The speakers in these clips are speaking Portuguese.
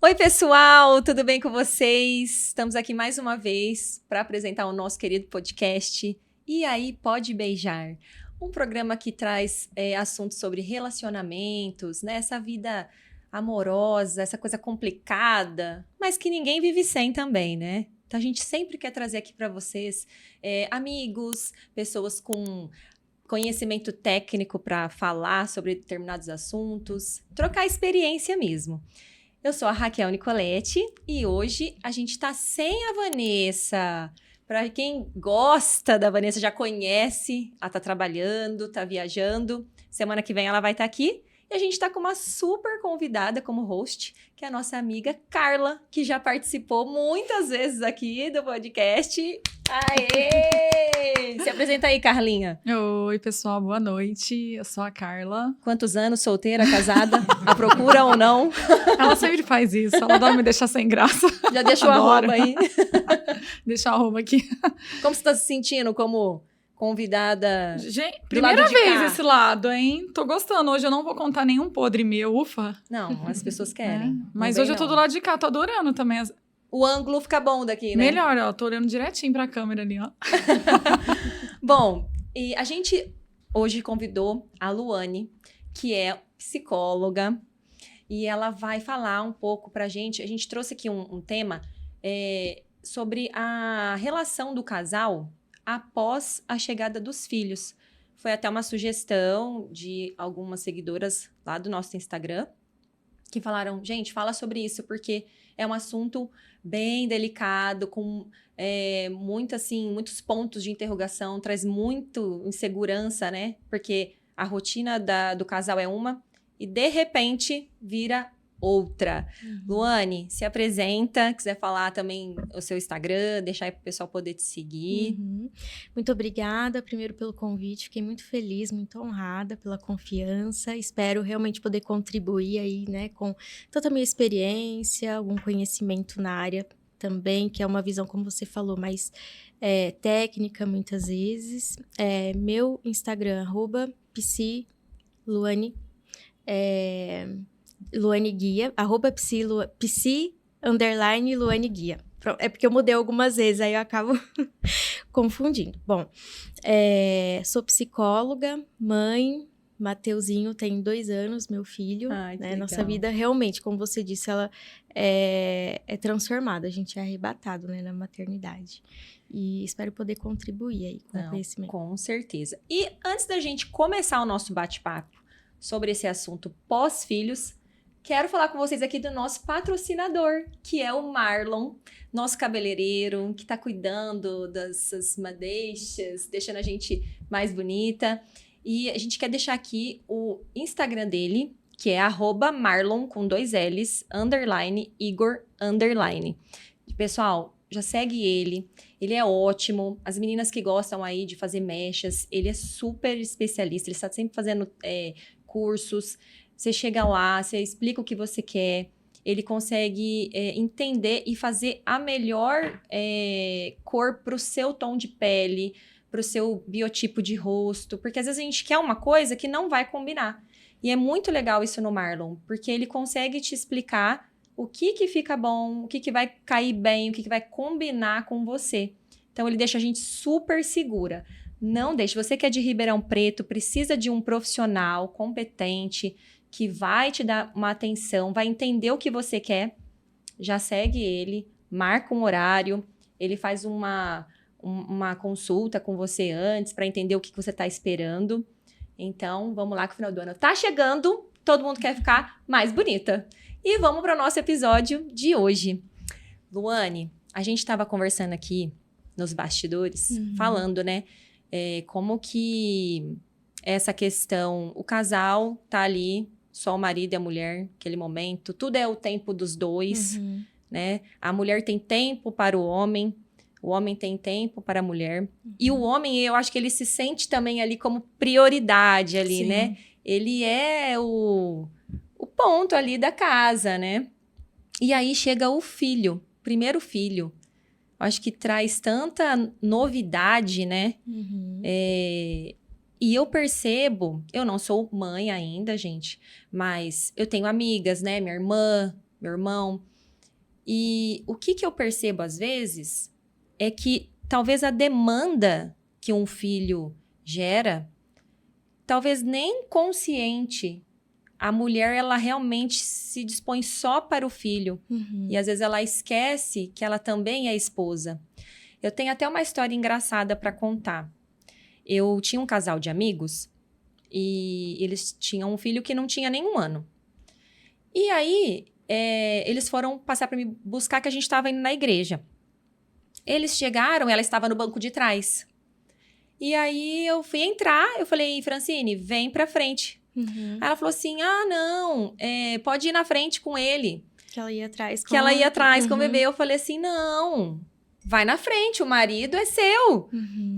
Oi, pessoal, tudo bem com vocês? Estamos aqui mais uma vez para apresentar o nosso querido podcast E aí Pode Beijar? Um programa que traz assuntos sobre relacionamentos, né? Essa vida amorosa, essa coisa complicada, mas que ninguém vive sem também, né? Então a gente sempre quer trazer aqui para vocês amigos, pessoas com conhecimento técnico para falar sobre determinados assuntos, trocar experiência mesmo. Eu sou a Raquel Nicoletti e hoje a gente tá sem a Vanessa. Para quem gosta da Vanessa, já conhece, ela tá trabalhando, tá viajando. Semana que vem ela vai estar aqui. E a gente tá com uma super convidada como host, que é a nossa amiga Carla, que já participou muitas vezes aqui do podcast. Aê! Se apresenta aí, Carlinha. Oi, pessoal, boa noite. Eu sou a Carla. Quantos anos, solteira, casada? À procura ou não? Ela sempre faz isso, ela adora me deixar sem graça. Já deixou a arroba aí. Deixa a arroba aqui. Como você tá se sentindo como convidada? Gente, do primeira lado de vez cá? esse lado, hein? Tô gostando. Hoje eu não vou contar nenhum podre meu, ufa. Não, as pessoas querem. Mas Não hoje vem, eu tô não. do lado de cá, tô adorando também. O ângulo fica bom daqui, né? Melhor, ó, tô olhando direitinho pra câmera ali, ó. Bom, e a gente hoje convidou a Luane, que é psicóloga, e ela vai falar um pouco pra gente. A gente trouxe aqui um tema sobre a relação do casal após a chegada dos filhos. Foi até uma sugestão de algumas seguidoras lá do nosso Instagram, que falaram, gente, fala sobre isso, porque é um assunto bem delicado, com muitos pontos de interrogação, traz muito insegurança, né? Porque a rotina do casal é uma e, de repente, vira outra. Luane, se apresenta, quiser falar também o seu Instagram, deixar aí pro pessoal poder te seguir. Muito obrigada, primeiro, pelo convite. Fiquei muito feliz, muito honrada pela confiança. Espero realmente poder contribuir aí, né, com toda a minha experiência, algum conhecimento na área também, que é uma visão, como você falou, mais técnica, muitas vezes. Meu Instagram, @psiluane, Luane Guia, @psi_Luane Guia. É porque eu mudei algumas vezes, aí eu acabo confundindo. Bom, sou psicóloga, mãe, Mateuzinho tem 2 anos, meu filho. Ai, que né? legal. Nossa vida realmente, como você disse, ela é transformada. A gente é arrebatado, né, na maternidade. E espero poder contribuir aí com o conhecimento. Com certeza. E antes da gente começar o nosso bate-papo sobre esse assunto pós-filhos, quero falar com vocês aqui do nosso patrocinador, que é o Marlon, nosso cabeleireiro, que tá cuidando dessas madeixas, deixando a gente mais bonita. E a gente quer deixar aqui o Instagram dele, que é @Marlon, com 2 L's, _Igor, _. Pessoal, já segue ele. Ele é ótimo. As meninas que gostam aí de fazer mechas, ele é super especialista. Ele está sempre fazendo cursos. Você chega lá, você explica o que você quer. Ele consegue entender e fazer a melhor cor para o seu tom de pele, para o seu biotipo de rosto. Porque às vezes a gente quer uma coisa que não vai combinar. E é muito legal isso no Marlon, porque ele consegue te explicar o que fica bom, o que vai cair bem, o que vai combinar com você. Então, ele deixa a gente super segura. Não deixe. Você que é de Ribeirão Preto, precisa de um profissional competente, que vai te dar uma atenção, vai entender o que você quer, já segue ele, marca um horário, ele faz uma consulta com você antes para entender o que você está esperando. Então, vamos lá que o final do ano tá chegando, todo mundo quer ficar mais bonita. E vamos para o nosso episódio de hoje. Luane, a gente estava conversando aqui nos bastidores, falando, né, como que essa questão, o casal tá ali, só o marido e a mulher, aquele momento, tudo é o tempo dos dois, né? A mulher tem tempo para o homem tem tempo para a mulher. E o homem, eu acho que ele se sente também ali como prioridade ali, Sim. né? Ele é o ponto ali da casa, né? E aí chega o filho, primeiro filho. Eu acho que traz tanta novidade, né? E eu percebo, eu não sou mãe ainda, gente, mas eu tenho amigas, né? Minha irmã, meu irmão, E o que eu percebo às vezes é que talvez a demanda que um filho gera, talvez nem consciente, a mulher ela realmente se dispõe só para o filho. E às vezes ela esquece que ela também é esposa. Eu tenho até uma história engraçada para contar. Eu tinha um casal de amigos e eles tinham um filho que não tinha nenhum ano. E aí, eles foram passar para me buscar que a gente estava indo na igreja. Eles chegaram, ela estava no banco de trás. E aí, eu fui entrar, eu falei, Francine, vem pra frente. Aí ela falou assim, não, pode ir na frente com ele. Que ela ia atrás com Que ela ia atrás com o bebê. Eu falei assim, não, vai na frente, o marido é seu.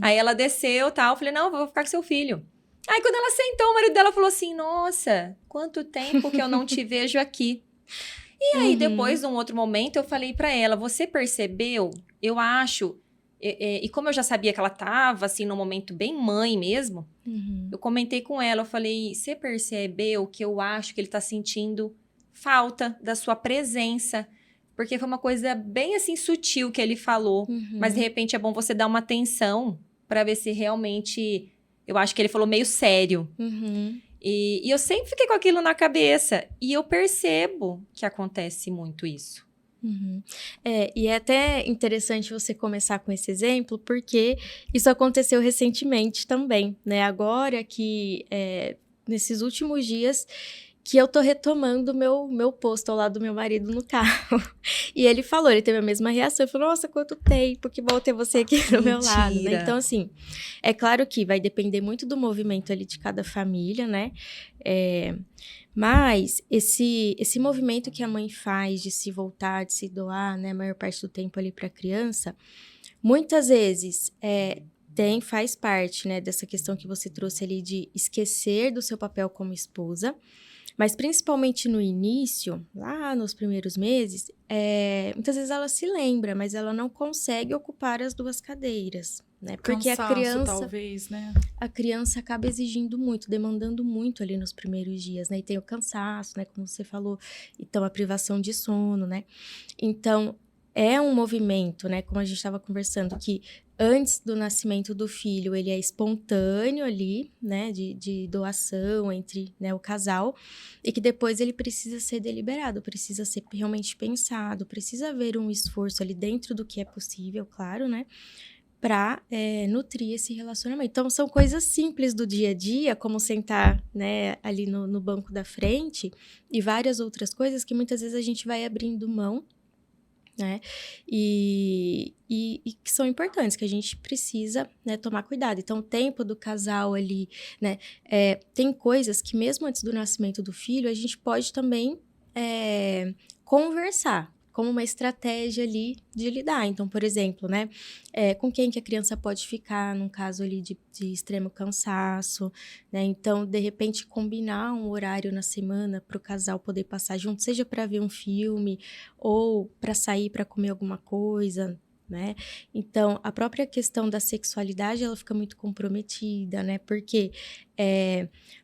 Aí ela desceu e tal, eu falei, não, eu vou ficar com seu filho. Aí quando ela sentou, o marido dela falou assim, nossa, quanto tempo que eu não te vejo aqui. E aí, depois, num outro momento, eu falei pra ela, você percebeu? Eu acho, e como eu já sabia que ela tava, assim, num momento bem mãe mesmo, eu comentei com ela, eu falei, você percebeu que eu acho que ele tá sentindo falta da sua presença? Porque foi uma coisa bem, assim, sutil que ele falou. Mas, de repente, é bom você dar uma atenção pra ver se realmente... Eu acho que ele falou meio sério. E eu sempre fiquei com aquilo na cabeça. E eu percebo que acontece muito isso. E é até interessante você começar com esse exemplo, porque isso aconteceu recentemente também, né? Agora que, nesses últimos dias, que eu tô retomando meu posto ao lado do meu marido no carro. E ele falou, ele teve a mesma reação. Ele falou, nossa, quanto tempo, que bom ter você aqui do meu lado, né? Então, assim, é claro que vai depender muito do movimento ali de cada família, né? Mas esse movimento que a mãe faz de se voltar, de se doar, né? A maior parte do tempo ali pra criança, muitas vezes faz parte, né? Dessa questão que você trouxe ali de esquecer do seu papel como esposa. Mas principalmente no início, lá nos primeiros meses, muitas vezes ela se lembra, mas ela não consegue ocupar as duas cadeiras, né? Porque Cansaço, a criança, talvez, né? a criança acaba exigindo muito, demandando muito ali nos primeiros dias, né? E tem o cansaço, né? Como você falou, então a privação de sono, né? Então, é um movimento, né? Como a gente estava conversando, que antes do nascimento do filho, ele é espontâneo ali, né? De doação entre, né, o casal. E que depois ele precisa ser deliberado, precisa ser realmente pensado, precisa haver um esforço ali dentro do que é possível, claro, né? Para nutrir esse relacionamento. Então, são coisas simples do dia a dia, como sentar, né, ali no banco da frente, e várias outras coisas que muitas vezes a gente vai abrindo mão, né? E que são importantes, que a gente precisa, né, tomar cuidado. Então, o tempo do casal ali, né? Tem coisas que mesmo antes do nascimento do filho, a gente pode também conversar, como uma estratégia ali de lidar. Então, por exemplo, né? Com quem que a criança pode ficar num caso ali de extremo cansaço, né? Então, de repente, combinar um horário na semana para o casal poder passar junto, seja para ver um filme ou para sair para comer alguma coisa, né? Então, a própria questão da sexualidade, ela fica muito comprometida, né? Porque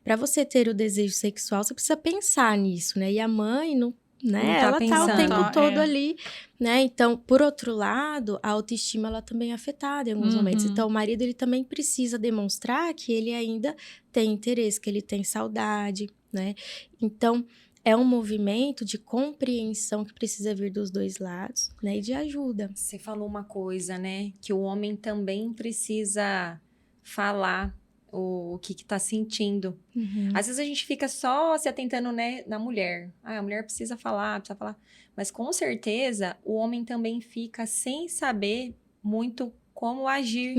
para você ter o desejo sexual, você precisa pensar nisso, né? E a mãe não, né? Não tá Ela tá o tempo pensando. todo ali, né? Então, por outro lado, a autoestima, ela também é afetada em alguns momentos. Então, o marido, ele também precisa demonstrar que ele ainda tem interesse, que ele tem saudade, né? Então, é um movimento de compreensão que precisa vir dos dois lados, né? E de ajuda. Você falou uma coisa, né? Que o homem também precisa falar o que tá sentindo. Às vezes a gente fica só se atentando, né, na mulher. A mulher precisa falar. Mas com certeza o homem também fica sem saber muito como agir.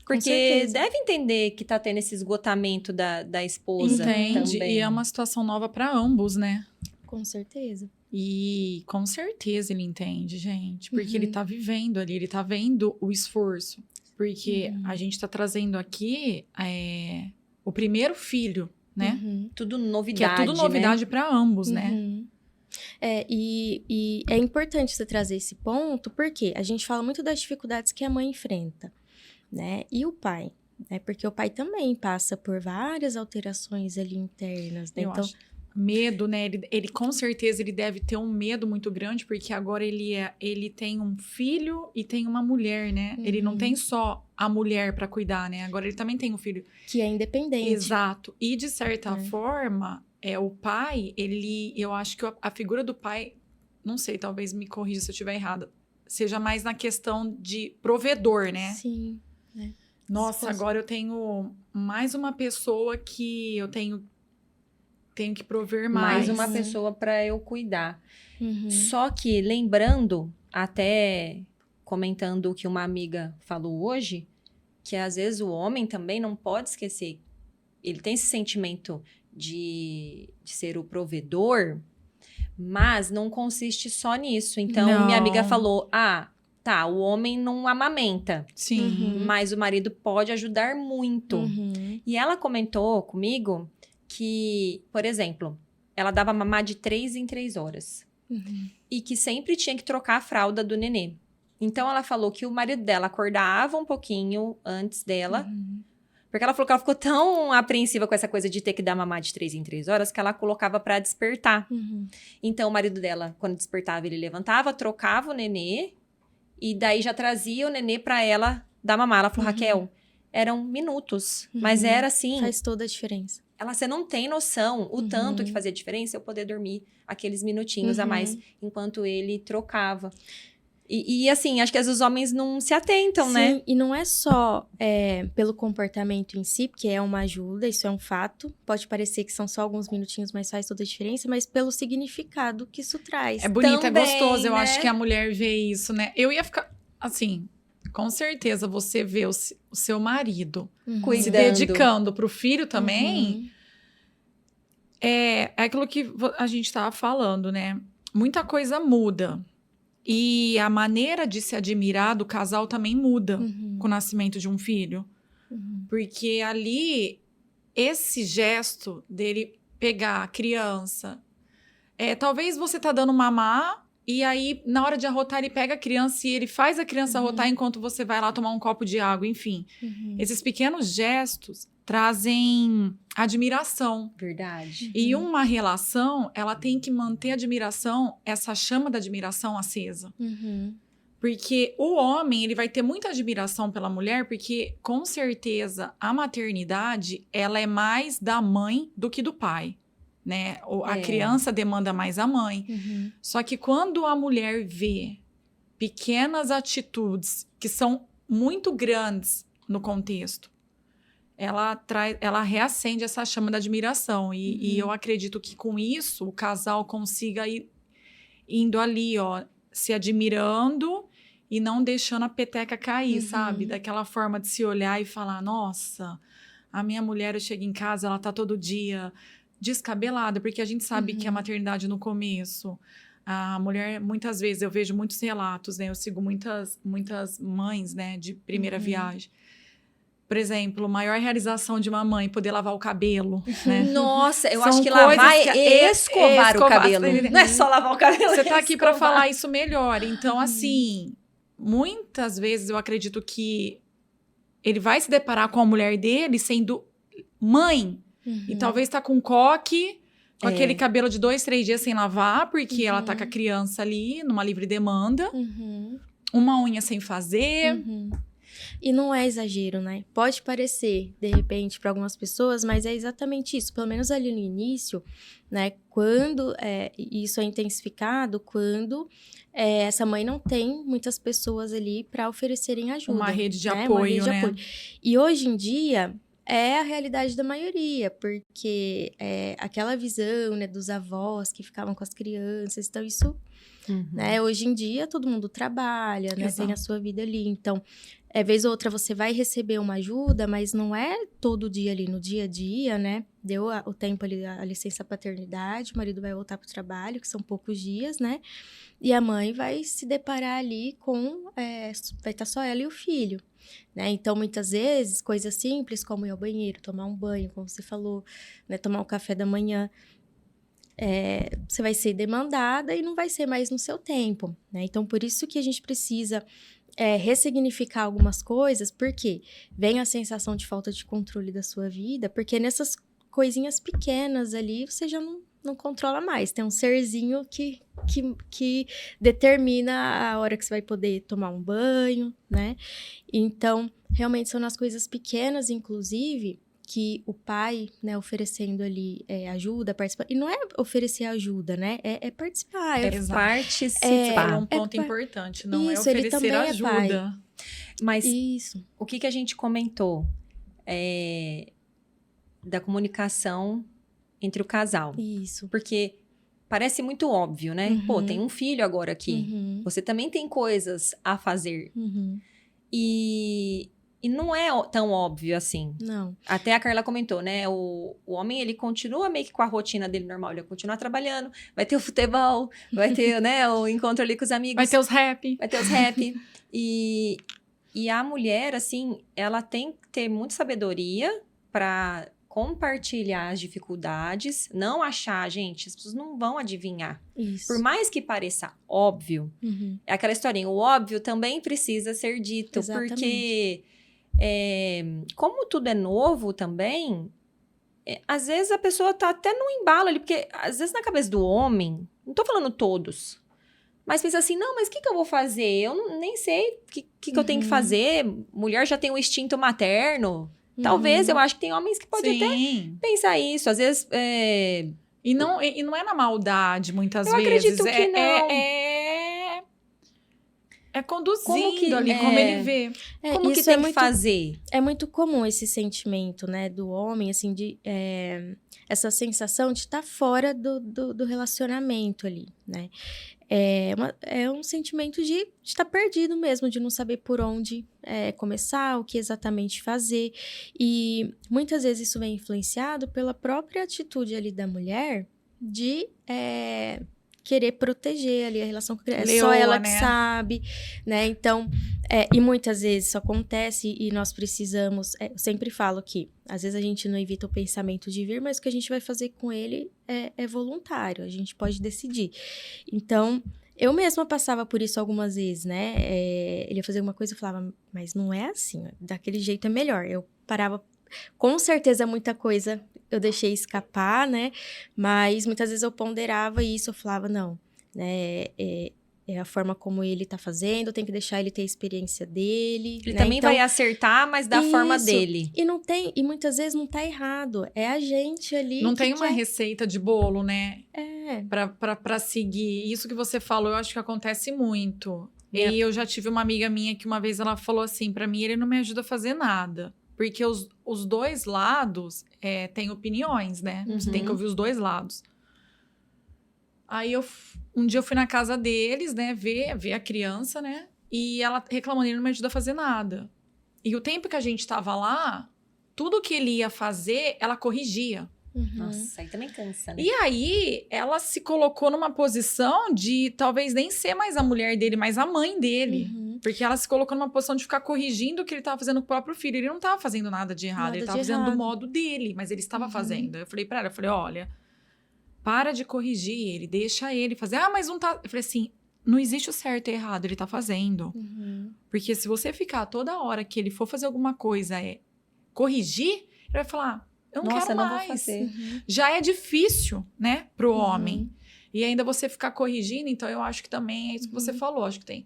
Porque deve entender que tá tendo esse esgotamento da esposa. Entende? Também. E é uma situação nova para ambos, né? Com certeza. E com certeza ele entende, gente. Porque ele tá vivendo ali, ele tá vendo o esforço. Porque a gente tá trazendo aqui o primeiro filho, né? Tudo novidade, Que é tudo novidade, né? Para ambos, né? E é importante você trazer esse ponto, porque a gente fala muito das dificuldades que a mãe enfrenta, né? E o pai, né? Porque o pai também passa por várias alterações ali internas, né? Então, medo, né? Ele com certeza ele deve ter um medo muito grande, porque agora ele tem um filho e tem uma mulher, né? Ele não tem só a mulher para cuidar, né? Agora ele também tem um filho. Que é independente. Exato. E de certa forma, o pai, eu acho que a figura do pai, não sei, talvez me corrija se eu estiver errada, seja mais na questão de provedor, né? Sim. Nossa, agora eu tenho mais uma pessoa que eu tenho que prover mais. Mais uma pessoa para eu cuidar. Uhum. Só que, lembrando, até comentando o que uma amiga falou hoje, que às vezes o homem também não pode esquecer. Ele tem esse sentimento de ser o provedor, mas não consiste só nisso. Então, Não. minha amiga falou, tá, o homem não amamenta, Sim. mas o marido pode ajudar muito. Uhum. E ela comentou comigo que, por exemplo, ela dava mamar de 3 em 3 horas. Uhum. E que sempre tinha que trocar a fralda do nenê. Então, ela falou que o marido dela acordava um pouquinho antes dela. Porque ela falou que ela ficou tão apreensiva com essa coisa de ter que dar mamar de 3 em 3 horas que ela colocava pra despertar. Uhum. Então, o marido dela, quando despertava, ele levantava, trocava o nenê. E daí já trazia o nenê pra ela dar mamar. Ela falou, Raquel, eram minutos. Mas era assim... Faz toda a diferença. Você não tem noção o tanto que fazia diferença eu poder dormir aqueles minutinhos a mais enquanto ele trocava. E assim, acho que às vezes os homens não se atentam, Sim, né? e não é só pelo comportamento em si, porque é uma ajuda, isso é um fato. Pode parecer que são só alguns minutinhos, mas faz toda a diferença, mas pelo significado que isso traz. É bonito, Também, é gostoso. Eu né? acho que a mulher vê isso, né? Eu ia ficar, assim, com certeza você vê o seu marido se Cuidando. dedicando pro filho também. É aquilo que a gente estava falando, né? Muita coisa muda. E a maneira de se admirar do casal também muda com o nascimento de um filho. Porque ali, esse gesto dele pegar a criança... talvez você tá dando mamar e aí, na hora de arrotar, ele pega a criança e ele faz a criança arrotar enquanto você vai lá tomar um copo de água, enfim. Esses pequenos gestos trazem admiração. Verdade. E uma relação, ela tem que manter a admiração, essa chama da admiração acesa. Porque o homem, ele vai ter muita admiração pela mulher, porque, com certeza, a maternidade, ela é mais da mãe do que do pai, né? A criança demanda mais a mãe. Só que quando a mulher vê pequenas atitudes que são muito grandes no contexto, ela reacende essa chama da admiração. E eu acredito que com isso o casal consiga ir indo ali, ó, se admirando e não deixando a peteca cair, sabe? Daquela forma de se olhar e falar, nossa, a minha mulher, eu chego em casa, ela tá todo dia descabelada, porque a gente sabe que a maternidade no começo, a mulher, muitas vezes, eu vejo muitos relatos, né? Eu sigo muitas mães, né, de primeira viagem. Por exemplo, a maior realização de uma mãe, poder lavar o cabelo, né? Nossa, eu São acho que coisas lavar que escovar o cabelo. Não é só lavar o cabelo. Você tá aqui para escovar. falar isso melhor. Então, assim, muitas vezes eu acredito que ele vai se deparar com a mulher dele sendo mãe. E talvez tá com coque, com aquele cabelo de 2, 3 dias sem lavar, porque ela tá com a criança ali, numa livre demanda. Uma unha sem fazer. E não é exagero, né? Pode parecer, de repente, para algumas pessoas, mas é exatamente isso. Pelo menos ali no início, né? Quando isso é intensificado, quando essa mãe não tem muitas pessoas ali para oferecerem ajuda. Uma rede de né? apoio, Uma rede de né? apoio. E hoje em dia, é a realidade da maioria, porque aquela visão, né, dos avós que ficavam com as crianças, então isso... Né? Hoje em dia, todo mundo trabalha, né? Exato. Tem a sua vida ali. Então, vez ou outra, você vai receber uma ajuda, mas não é todo dia ali, no dia a dia, né? Deu o tempo ali, a licença paternidade, o marido vai voltar para o trabalho, que são poucos dias, né? E a mãe vai se deparar ali com... vai estar só ela e o filho, né? Então, muitas vezes, coisas simples como ir ao banheiro, tomar um banho, como você falou, né? Tomar um café da manhã... você vai ser demandada e não vai ser mais no seu tempo, né? Então, por isso que a gente precisa ressignificar algumas coisas, porque vem a sensação de falta de controle da sua vida, porque nessas coisinhas pequenas ali, você já não controla mais. Tem um serzinho que determina a hora que você vai poder tomar um banho, né? Então, realmente são nas coisas pequenas, inclusive, que o pai, né, oferecendo ali ajuda, participar. E não é oferecer ajuda, né? É participar. Participar. Falou um ponto importante, não Isso, é ele oferecer também é pai. ajuda. Mas Isso. o que a gente comentou da comunicação entre o casal? Isso. Porque parece muito óbvio, né? Uhum. Pô, tem um filho agora aqui. Uhum. Você também tem coisas a fazer. Uhum. E não é tão óbvio assim. Não. Até a Carla comentou, né? O homem, ele continua meio que com a rotina dele normal. Ele vai continuar trabalhando, vai ter o futebol, vai ter, né, o encontro ali com os amigos. Vai ter os rap. Vai ter os rap. E a mulher, assim, ela tem que ter muita sabedoria para compartilhar as dificuldades, não achar, gente, as pessoas não vão adivinhar. Isso. Por mais que pareça óbvio, Uhum. é aquela historinha, o óbvio também precisa ser dito, Exatamente. porque como tudo é novo também, às vezes a pessoa tá até no embalo ali, porque às vezes na cabeça do homem, não tô falando todos, mas pensa assim, não, mas o que eu vou fazer? Eu nem sei o que eu tenho que fazer, mulher já tem o instinto materno. Talvez, eu acho que tem homens que podem até pensar isso. Às vezes, E não é na maldade, muitas eu vezes. acredito que não. É conduzindo ali, como ele vê. Como que tem que fazer? É muito comum esse sentimento, né, do homem, assim, de essa sensação de estar fora do relacionamento ali, né? É um sentimento de estar perdido mesmo, de não saber por onde começar, o que exatamente fazer. E muitas vezes isso vem influenciado pela própria atitude ali da mulher de querer proteger ali a relação com a criança. É só ela que sabe, né? Então, e muitas vezes isso acontece e nós precisamos... eu sempre falo que, às vezes a gente não evita o pensamento de vir, mas o que a gente vai fazer com ele é voluntário, a gente pode decidir. Então, eu mesma passava por isso algumas vezes, né? Ele ia fazer alguma coisa e eu falava, mas não é assim, daquele jeito é melhor. Eu parava... Com certeza, muita coisa eu deixei escapar, né? Mas muitas vezes eu ponderava isso, eu falava, não, né? É a forma como ele tá fazendo, eu tenho que deixar ele ter a experiência dele. Ele né? também então, vai acertar, mas da forma dele. E muitas vezes não tá errado. É a gente ali. Não tem uma receita de bolo, né? Pra seguir. Isso que você falou, eu acho que acontece muito. E eu já tive uma amiga minha que uma vez ela falou assim, pra mim, ele não me ajuda a fazer nada. Porque os dois lados têm opiniões, né? Você tem que ouvir os dois lados. Aí, um dia eu fui na casa deles, né? Ver a criança, né? E ela reclamando, ele não me ajuda a fazer nada. E o tempo que a gente tava lá, tudo que ele ia fazer, ela corrigia. Nossa, aí também cansa, né? E aí, ela se colocou numa posição de talvez nem ser mais a mulher dele, mas a mãe dele. Porque ela se colocou numa posição de ficar corrigindo o que ele estava fazendo com o próprio filho. Ele não estava fazendo nada de errado, ele estava fazendo do modo dele, mas ele estava fazendo. Eu falei pra ela, olha, para de corrigir ele, deixa ele fazer. Ah, mas não tá... Eu falei assim, não existe o certo e errado, ele tá fazendo. Porque se você ficar toda hora que ele for fazer alguma coisa, corrigir, ele vai falar... Eu não quero mais. Vou fazer. Já é difícil, né, pro homem. E ainda você ficar corrigindo, então eu acho que também é isso que você falou. Acho que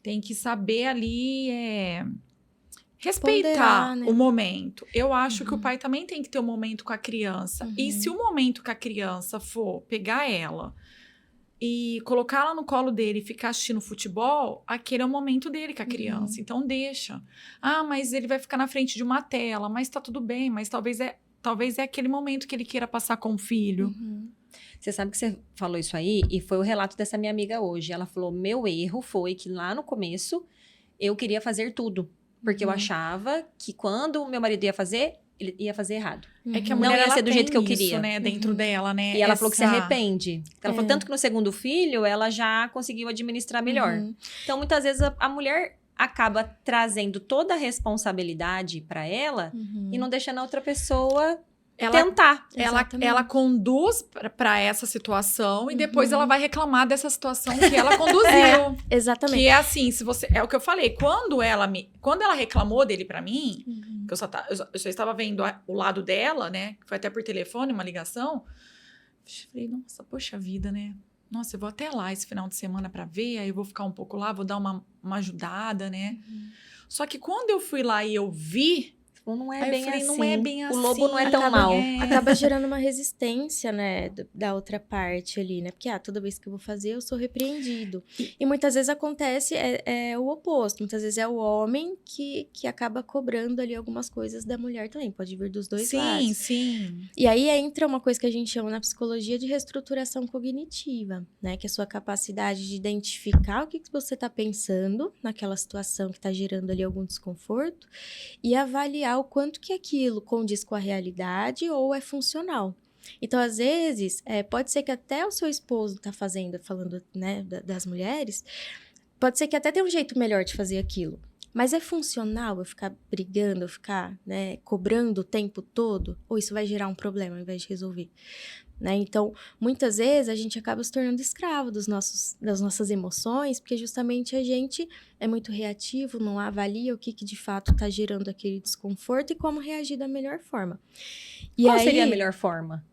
tem que saber ali respeitar ponderar, né? o momento. Eu acho que o pai também tem que ter um momento com a criança. E se o momento com a criança for pegar ela e colocar ela no colo dele e ficar assistindo futebol, aquele é o momento dele com a criança. Então deixa. Ah, mas ele vai ficar na frente de uma tela, mas tá tudo bem, mas talvez é aquele momento que ele queira passar com o filho. Você sabe que você falou isso aí, e foi o relato dessa minha amiga hoje. Ela falou, meu erro foi que lá no começo, eu queria fazer tudo. Porque eu achava que quando o meu marido ia fazer, ele ia fazer errado. É que a Não mulher, ia ela ser do tem jeito que eu isso, queria. né, dentro dela, né? E ela falou que se arrepende. Ela falou tanto que no segundo filho, ela já conseguiu administrar melhor. Então, muitas vezes, a mulher acaba trazendo toda a responsabilidade para ela e não deixando a outra pessoa tentar. Ela conduz para essa situação e depois ela vai reclamar dessa situação que ela conduziu. Exatamente. Que é assim, se você... É o que eu falei. Quando ela reclamou dele para mim, que eu só estava vendo o lado dela, né? Que foi até por telefone, uma ligação. falei, nossa, poxa vida, né? Nossa, eu vou até lá esse final de semana para ver, aí eu vou ficar um pouco lá, vou dar uma ajudada, né? Só que quando eu fui lá e eu vi, Não é aí bem eu falei, assim. não é bem O assim. lobo não é tão Acaba- mal. Acaba gerando uma resistência, né, da outra parte ali, né? Porque, toda vez que eu vou fazer, eu sou repreendido. E muitas vezes acontece, o oposto. Muitas vezes é o homem que acaba cobrando ali algumas coisas da mulher também. Pode vir dos dois lados. Sim. E aí entra uma coisa que a gente chama na psicologia de reestruturação cognitiva, né? Que é a sua capacidade de identificar o que você está pensando naquela situação que está gerando ali algum desconforto e avaliar o quanto que aquilo condiz com a realidade ou é funcional. Então, às vezes, pode ser que até o seu esposo tá falando, né, das mulheres, pode ser que até tenha um jeito melhor de fazer aquilo. Mas é funcional eu ficar brigando, eu ficar, né, cobrando o tempo todo? Ou isso vai gerar um problema ao invés de resolver? Né? Então, muitas vezes a gente acaba se tornando escravo das nossas emoções, porque justamente a gente é muito reativo, não avalia o que de fato está gerando aquele desconforto e como reagir da melhor forma. E Qual aí, seria a melhor forma?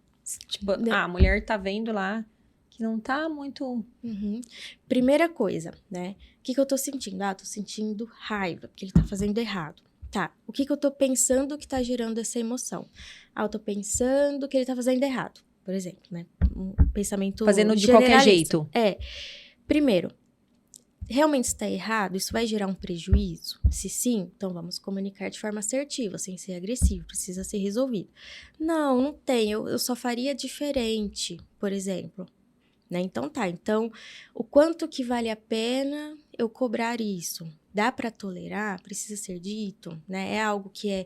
Tipo, né? a mulher tá vendo lá que não tá muito... Uhum. Primeira coisa, né? O que eu tô sentindo? Tô sentindo raiva, porque ele tá fazendo errado. Tá, o que eu tô pensando que tá gerando essa emoção? Eu tô pensando que ele tá fazendo errado, por exemplo, né? Um pensamento Fazendo de qualquer generalista. jeito. Primeiro, realmente está errado? Isso vai gerar um prejuízo? Se sim, então vamos comunicar de forma assertiva, sem ser agressivo, precisa ser resolvido. Não tem, eu só faria diferente, por exemplo. Né? Então então, o quanto que vale a pena eu cobrar isso? Dá para tolerar? Precisa ser dito? Né? É algo que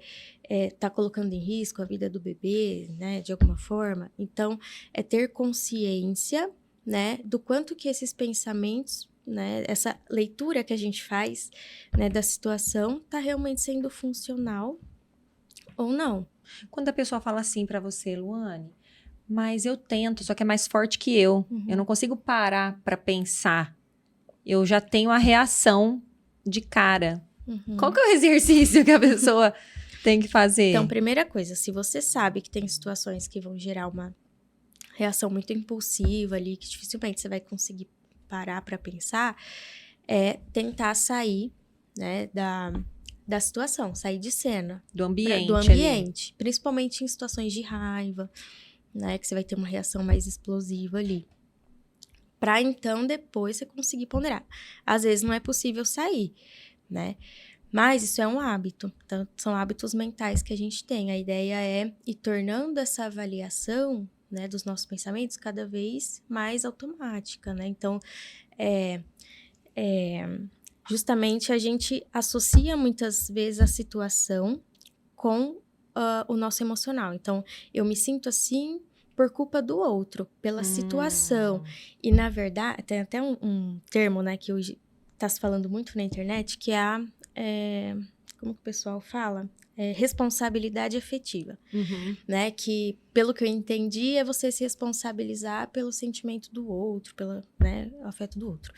tá colocando em risco a vida do bebê, né? De alguma forma? Então, é ter consciência, né? Do quanto que esses pensamentos, né? Essa leitura que a gente faz, né? Da situação tá realmente sendo funcional ou não. Quando a pessoa fala assim pra você, Luane, mas eu tento, só que é mais forte que eu. Eu não consigo parar pra pensar. Eu já tenho a reação de cara. Qual que é o exercício que a pessoa tem que fazer? Então, primeira coisa, se você sabe que tem situações que vão gerar uma reação muito impulsiva ali, que dificilmente você vai conseguir parar para pensar, é tentar sair, né, da situação, sair de cena. Do ambiente. Ali. Principalmente em situações de raiva, né, que você vai ter uma reação mais explosiva ali. Pra então, depois, você conseguir ponderar. Às vezes, não é possível sair, né? Mas isso é um hábito. Então, são hábitos mentais que a gente tem. A ideia é ir tornando essa avaliação, né, dos nossos pensamentos cada vez mais automática, né? Então, justamente a gente associa muitas vezes a situação com o nosso emocional. Então, eu me sinto assim por culpa do outro, pela situação. E, na verdade, tem até um termo, né, que hoje está se falando muito na internet, que é como que o pessoal fala? Responsabilidade afetiva, né? Que, pelo que eu entendi, é você se responsabilizar pelo sentimento do outro, pelo, né, afeto do outro.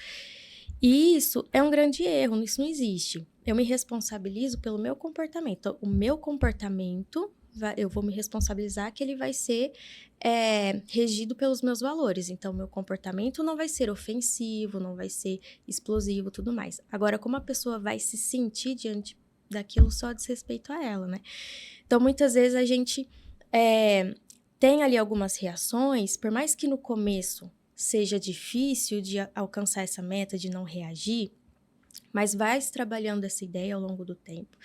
E isso é um grande erro, isso não existe. Eu me responsabilizo pelo meu comportamento. Então, o meu comportamento, eu vou me responsabilizar que ele vai ser regido pelos meus valores. Então, meu comportamento não vai ser ofensivo, não vai ser explosivo, tudo mais. Agora, como a pessoa vai se sentir diante daquilo só diz respeito a ela, né? Então, muitas vezes a gente tem ali algumas reações, por mais que no começo seja difícil de alcançar essa meta de não reagir, mas vai se trabalhando essa ideia ao longo do tempo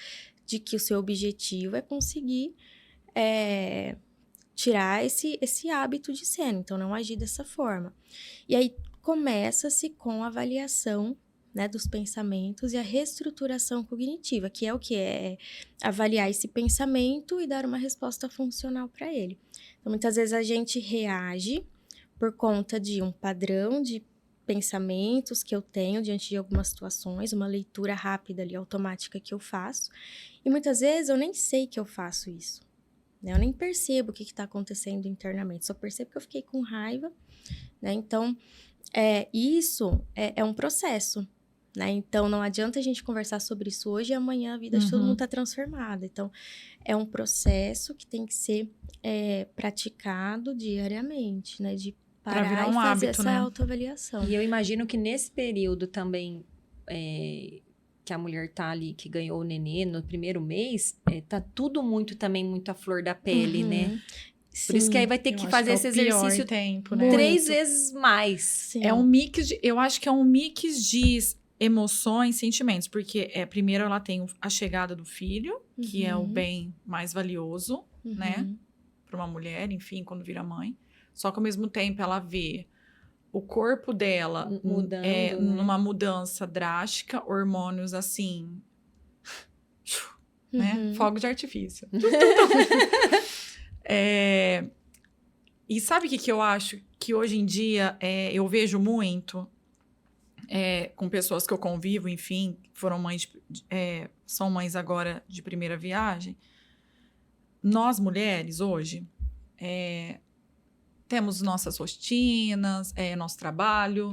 de que o seu objetivo é conseguir tirar esse hábito de cena, então não agir dessa forma. E aí começa-se com a avaliação, né, dos pensamentos e a reestruturação cognitiva, que é o que é avaliar esse pensamento e dar uma resposta funcional para ele. Então, muitas vezes a gente reage por conta de um padrão de pensamentos que eu tenho diante de algumas situações, uma leitura rápida ali, automática que eu faço, e muitas vezes eu nem sei que eu faço isso, né? Eu nem percebo o que está acontecendo internamente, só percebo que eu fiquei com raiva, né? Então, isso é um processo, né? Então, não adianta a gente conversar sobre isso hoje e amanhã a vida de todo mundo tá transformada. Então, é um processo que tem que ser praticado diariamente, né? De Pra parar virar e um fazer hábito, essa né? autoavaliação. E eu imagino que nesse período também que a mulher tá ali, que ganhou o nenê no primeiro mês, tá tudo muito à flor da pele, né? Por isso que aí vai ter Eu que acho fazer é esse o pior exercício tempo, né? 3 vezes mais. Sim. É um mix eu acho que é um mix de emoções, sentimentos, porque primeiro ela tem a chegada do filho, que é o bem mais valioso, né, para uma mulher, enfim, quando vira mãe. Só que ao mesmo tempo ela vê o corpo dela Mudando, né? numa mudança drástica, hormônios assim, né, fogo de artifício. E sabe o que eu acho? Que hoje em dia eu vejo muito com pessoas que eu convivo, enfim, foram mães, são mães agora de primeira viagem. Nós, mulheres, hoje, temos nossas rotinas, nosso trabalho.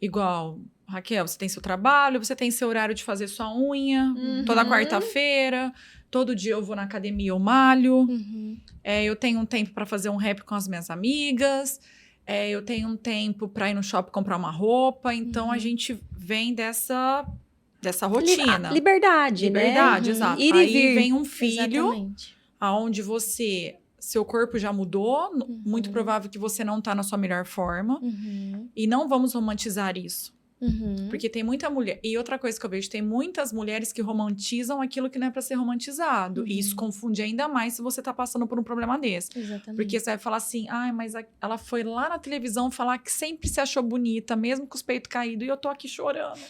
Igual, Raquel, você tem seu trabalho, você tem seu horário de fazer sua unha, toda quarta-feira, todo dia eu vou na academia, eu malho. Eu tenho um tempo para fazer um rap com as minhas amigas. Eu tenho um tempo para ir no shopping comprar uma roupa. Então, a gente vem dessa rotina. Liberdade, né? Liberdade, exato. Ir e Aí vir. vem um filho, Exatamente. aonde seu corpo já mudou. Muito provável que você não tá na sua melhor forma. E não vamos romantizar isso. Porque tem muita mulher... E outra coisa que eu vejo, tem muitas mulheres que romantizam aquilo que não é pra ser romantizado. E isso confunde ainda mais se você tá passando por um problema desse. Exatamente. Porque você vai falar assim, mas ela foi lá na televisão falar que sempre se achou bonita, mesmo com os peitos caídos, e eu tô aqui chorando.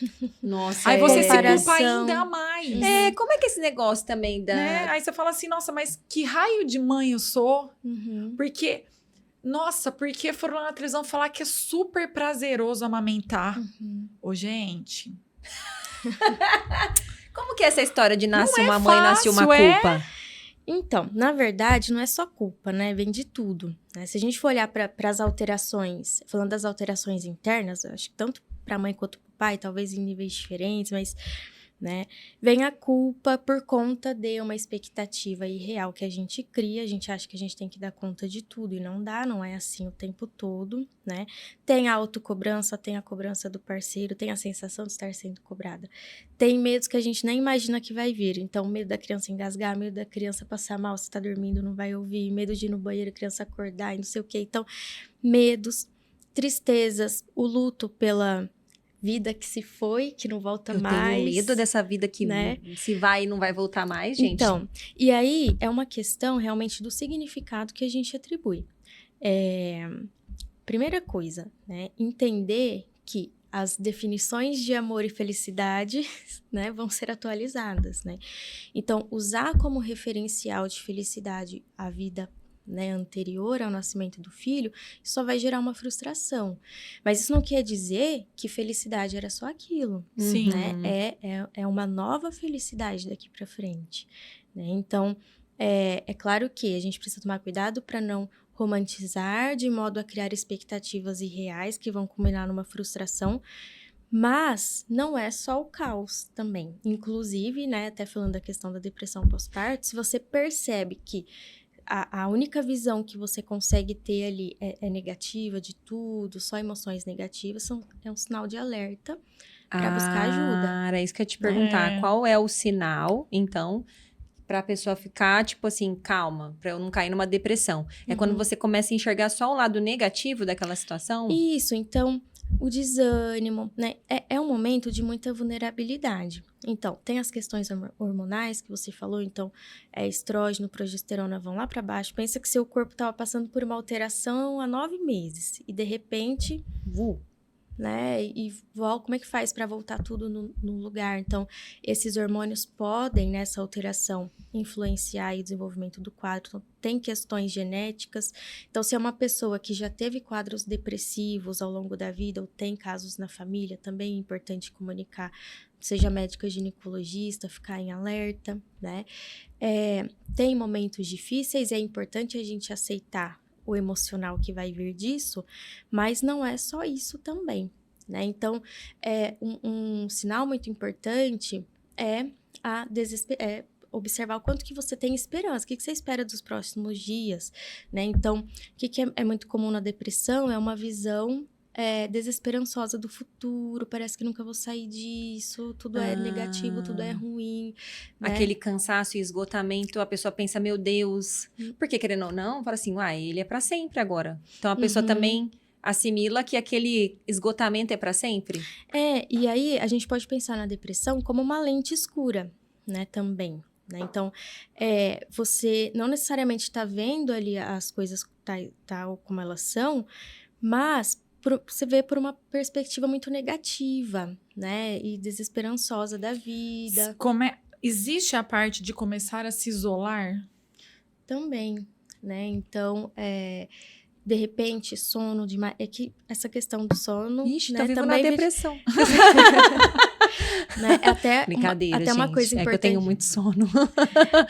Nossa, Aí você se comparação. culpa ainda mais. Como é que é esse negócio também da... Né? Aí você fala assim, nossa, mas que raio de mãe eu sou? Porque... Nossa, porque foram lá na televisão falar que é super prazeroso amamentar. Ô, gente. Como que é essa história de nasce uma fácil, mãe, nasce uma culpa? Então, na verdade, não é só culpa, né? Vem de tudo. Né? Se a gente for olhar para as alterações, falando das alterações internas, eu acho que tanto para a mãe quanto para o pai, talvez em níveis diferentes, mas... né? Vem a culpa por conta de uma expectativa irreal que a gente cria, a gente acha que a gente tem que dar conta de tudo e não dá, não é assim o tempo todo, né? Tem a autocobrança, tem a cobrança do parceiro, tem a sensação de estar sendo cobrada. Tem medos que a gente nem imagina que vai vir, então medo da criança engasgar, medo da criança passar mal, se tá dormindo não vai ouvir, medo de ir no banheiro, a criança acordar e não sei o quê. Então, medos, tristezas, o luto pela... vida que se foi, que não volta mais. Eu tenho medo dessa vida que se vai e não vai voltar mais, gente. Então, e aí é uma questão realmente do significado que a gente atribui. Primeira coisa, né? Entender que as definições de amor e felicidade, né, vão ser atualizadas, né? Então, usar como referencial de felicidade a vida, né, anterior ao nascimento do filho, isso só vai gerar uma frustração. Mas isso não quer dizer que felicidade era só aquilo. Sim. Né? É uma nova felicidade daqui para frente. Né? Então, é claro que a gente precisa tomar cuidado para não romantizar de modo a criar expectativas irreais que vão culminar numa frustração. Mas não é só o caos também. Inclusive, né, até falando da questão da depressão pós-parto, se você percebe que a única visão que você consegue ter ali é negativa de tudo, só emoções negativas, é um sinal de alerta para buscar ajuda. Era isso que eu ia te perguntar. Qual é o sinal, então, para a pessoa ficar, tipo assim, calma, para eu não cair numa depressão? É quando você começa a enxergar só o lado negativo daquela situação? Isso, então... o desânimo, né? É um momento de muita vulnerabilidade. Então, tem as questões hormonais que você falou, então, estrógeno, progesterona vão lá para baixo. Pensa que seu corpo estava passando por uma alteração há 9 meses e, de repente, né? E como é que faz para voltar tudo no lugar? Então, esses hormônios podem, nessa alteração, influenciar o desenvolvimento do quadro. Então, tem questões genéticas. Então, se é uma pessoa que já teve quadros depressivos ao longo da vida ou tem casos na família, também é importante comunicar, seja médica ginecologista, ficar em alerta, né? Tem momentos difíceis, é importante a gente aceitar o emocional que vai vir disso, mas não é só isso também. né? Então, um sinal muito importante é observar o quanto que você tem esperança, o que você espera dos próximos dias, né? Então, o que é muito comum na depressão é uma visão desesperançosa do futuro, parece que nunca vou sair disso, tudo é negativo, tudo é ruim. Né? Aquele cansaço e esgotamento, a pessoa pensa, meu Deus, porque querendo ou não, fala assim, ele é pra sempre agora. Então a pessoa também assimila que aquele esgotamento é pra sempre. E aí a gente pode pensar na depressão como uma lente escura, né, também. Né? Então, você não necessariamente está vendo ali as coisas tal como elas são, mas você vê por uma perspectiva muito negativa, né? E desesperançosa da vida. Existe a parte de começar a se isolar? Também, né? Então, de repente, sono demais. É que essa questão do sono... Ixi, né, tô vivendo também na depressão. Né? Brincadeira, até uma coisa gente. importante, É que eu tenho muito sono.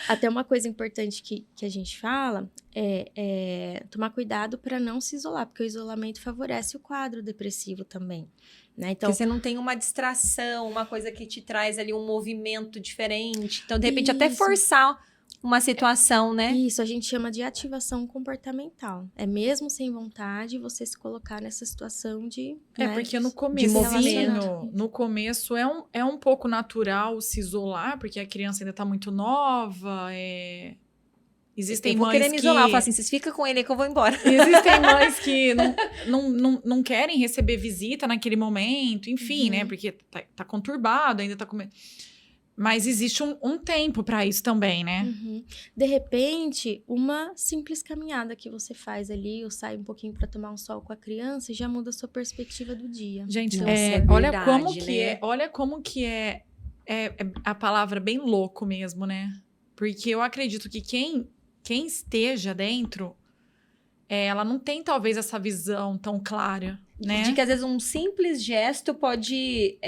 Até uma coisa importante que a gente fala é tomar cuidado para não se isolar, porque o isolamento favorece o quadro depressivo também. Né? Então, porque você não tem uma distração, uma coisa que te traz ali um movimento diferente. Então, de repente, até forçar uma situação, né? Isso, a gente chama de ativação comportamental. É mesmo sem vontade você se colocar nessa situação de... né, porque no começo, no começo é um pouco natural se isolar, porque a criança ainda tá muito nova, Existem eu vou mães querer me isolar, eu falo assim, vocês ficam com ele aí que eu vou embora. Existem mães que não querem receber visita naquele momento, enfim, né? Porque tá conturbado, ainda tá comendo. Mas existe um tempo para isso também, né? De repente, uma simples caminhada que você faz ali, ou sai um pouquinho para tomar um sol com a criança, já muda a sua perspectiva do dia. Gente, nossa, olha verdade, como que né? olha como que é a palavra bem louco mesmo, né? Porque eu acredito que quem esteja dentro, ela não tem talvez essa visão tão clara, né? De que às vezes um simples gesto pode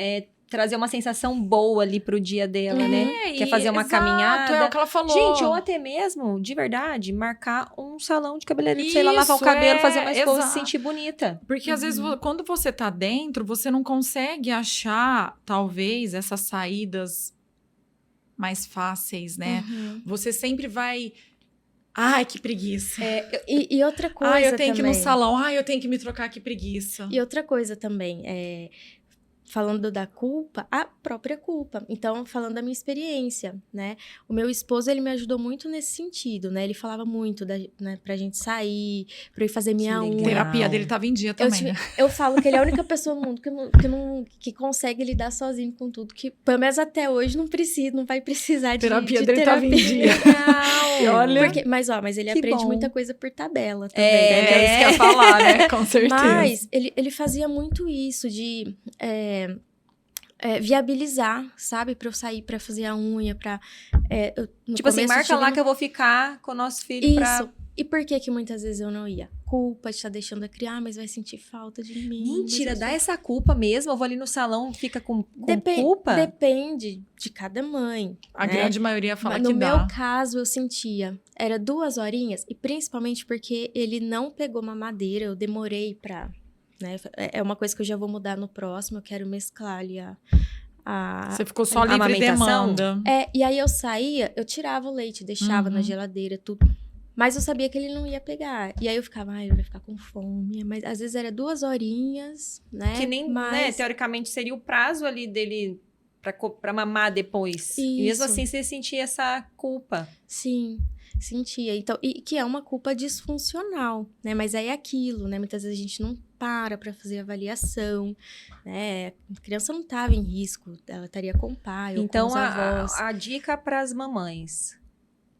trazer uma sensação boa ali pro dia dela, né? Quer fazer uma caminhada. É o que ela falou. Gente, ou até mesmo, de verdade, marcar um salão de cabeleireiro, sei lá, lavar o cabelo, fazer uma escova, se sentir bonita. Porque às vezes, quando você tá dentro, você não consegue achar, talvez, essas saídas mais fáceis, né? Você sempre vai... Ai, que preguiça. E outra coisa eu tenho que ir no também. salão. Eu tenho que me trocar, que preguiça. E outra coisa também, falando da culpa, a própria culpa. Então, falando da minha experiência, né? O meu esposo, ele me ajudou muito nesse sentido, né? Ele falava muito né, pra gente sair, pra eu ir fazer minha unha. A terapia dele tava em dia também, né? Eu falo que ele é a única pessoa no mundo que consegue lidar sozinho com tudo, que pelo menos até hoje não vai precisar de terapia de dele tava em dia. Legal. Olha. Mas ele Que aprende bom. muita coisa por tabela também. É isso que eu ia falar, né? Com certeza. Mas ele fazia muito isso de... viabilizar, sabe? Pra eu sair pra fazer a unha, Tipo assim, marca lá que eu vou ficar com o nosso filho Isso. E por que muitas vezes eu não ia? Culpa de estar deixando a criar, mas vai sentir falta de mim. Mentira, dá essa culpa mesmo? Eu vou ali no salão, fica com culpa? Depende de cada mãe. A né? grande maioria fala Mas que no dá. meu caso, eu sentia. Era 2 horinhas, e principalmente porque ele não pegou mamadeira, eu demorei pra... Né? É uma coisa que eu já vou mudar no próximo, eu quero mesclar ali Você ficou só livre amamentação? demanda. E aí eu saía, eu tirava o leite, deixava na geladeira, tudo. Mas eu sabia que ele não ia pegar. E aí eu ficava, ele vai ficar com fome. Mas às vezes era 2 horinhas, né? Que nem, né, teoricamente, seria o prazo ali dele pra mamar depois. Isso. E mesmo assim, você sentia essa culpa. Sim, sentia. Então, e que é uma culpa disfuncional, né? Mas é aquilo, né? Muitas vezes a gente não para fazer avaliação, né? A criança não estava em risco, ela estaria com o pai ou Então, com os avós. a dica para as mamães: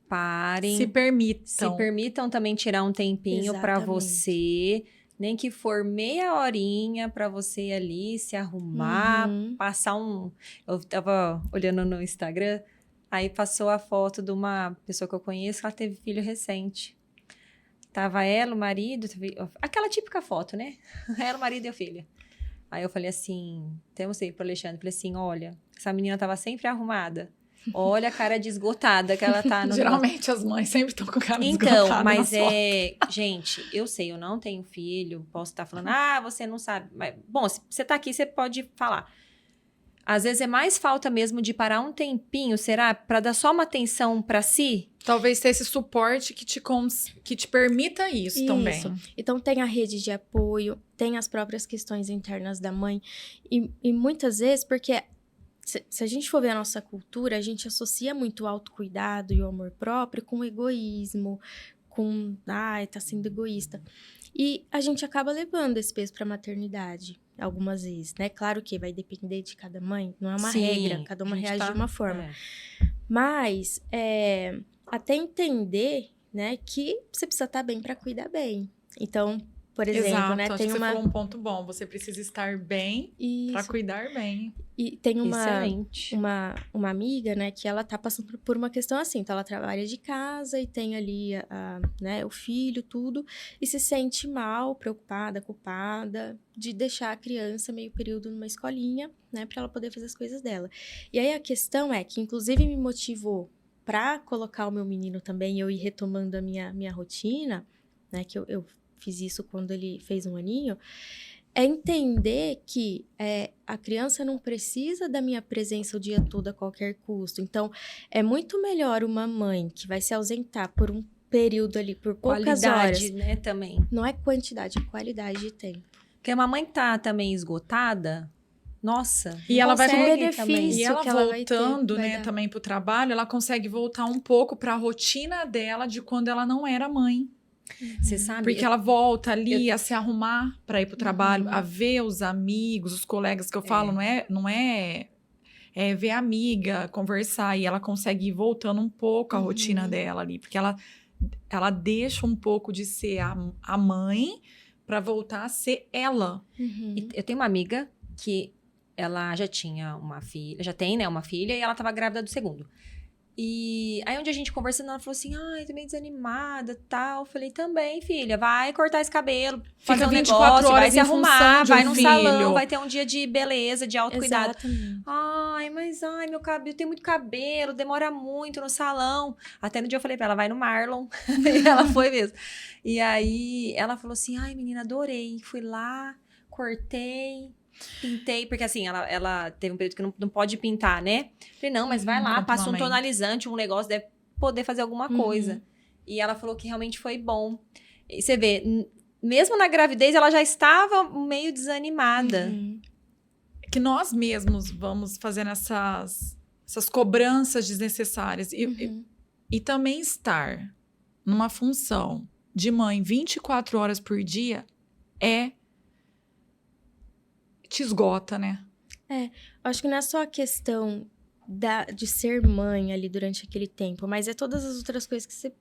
parem. Se permitam. Se permitam também tirar um tempinho para Exatamente. você. Nem que for meia horinha para você ali se arrumar, passar um... Eu tava olhando no Instagram, aí passou a foto de uma pessoa que eu conheço, que ela teve filho recente. Tava ela, o marido, aquela típica foto, né? Ela, o marido e a filha. Aí eu falei assim, até mostrei pro Alexandre, falei assim, olha, essa menina tava sempre arrumada. Olha a cara de esgotada que ela tá no Geralmente as mães sempre estão com cara Então, esgotada mas nas fotos. gente, eu sei, eu não tenho filho, posso estar falando, você não sabe. Mas, bom, se você tá aqui, você pode falar. Às vezes é mais falta mesmo de parar um tempinho, será? Pra dar só uma atenção pra si? Talvez ter esse suporte que te permita isso também. Então, tem a rede de apoio, tem as próprias questões internas da mãe. E muitas vezes, porque se a gente for ver a nossa cultura, a gente associa muito o autocuidado e o amor próprio com o egoísmo, com, tá sendo egoísta. E a gente acaba levando esse peso para a maternidade, algumas vezes, né? Claro que vai depender de cada mãe, não é uma regra, cada uma reage de uma forma. Mas, até entender, né, que você precisa estar bem para cuidar bem. Então, por exemplo, Exato, né, acho tem que uma... você falou um ponto bom, você precisa estar bem para cuidar bem. E tem Excelente. uma amiga, né, que ela tá passando por uma questão assim, então ela trabalha de casa e tem ali, né, o filho, tudo, e se sente mal, preocupada, culpada, de deixar a criança meio período numa escolinha, né, para ela poder fazer as coisas dela. E aí a questão é que, inclusive, me motivou para colocar o meu menino também, eu ir retomando a minha rotina, né, que eu fiz isso quando ele fez 1 aninho, é entender que a criança não precisa da minha presença o dia todo a qualquer custo. Então, é muito melhor uma mãe que vai se ausentar por um período ali, por poucas Qualidade, horas. né, também. Não é quantidade, é qualidade de tempo. Porque uma mãe que tá também esgotada, nossa, E ela vai benefício E ela que ela vai ter, voltando, vai né, dar. também pro trabalho, ela consegue voltar um pouco para a rotina dela de quando ela não era mãe. você sabe? Porque ela volta ali a se arrumar para ir pro trabalho, Uhum. a ver os amigos, os colegas que eu falo, não é ver a amiga, conversar, e ela consegue ir voltando um pouco a rotina dela ali, porque ela deixa um pouco de ser a mãe para voltar a ser ela. E eu tenho uma amiga que ela já tinha uma filha, já tem, né, uma filha, e ela tava grávida do segundo. E aí, um dia a gente conversando, ela falou assim, tô meio desanimada, tal. Eu falei, também, filha, vai cortar esse cabelo, fazer um 24 negócio, vai horas se em função arrumar, de um vai num filho. salão, vai ter um dia de beleza, de autocuidado. Exatamente. Mas meu cabelo, tem muito cabelo, demora muito no salão. Até no dia eu falei pra ela, vai no Marlon. E ela foi mesmo. E aí, ela falou assim, menina, adorei. Fui lá, cortei, pintei, porque assim, ela teve um período que não pode pintar, né? Falei, não, mas vai lá, passa um tonalizante, um negócio, deve poder fazer alguma coisa. E ela falou que realmente foi bom. E você vê, mesmo na gravidez, ela já estava meio desanimada. Que nós mesmos vamos fazendo essas cobranças desnecessárias. E também estar numa função de mãe 24 horas por dia te esgota, né? Acho que não é só a questão de ser mãe ali durante aquele tempo, mas é todas as outras coisas que você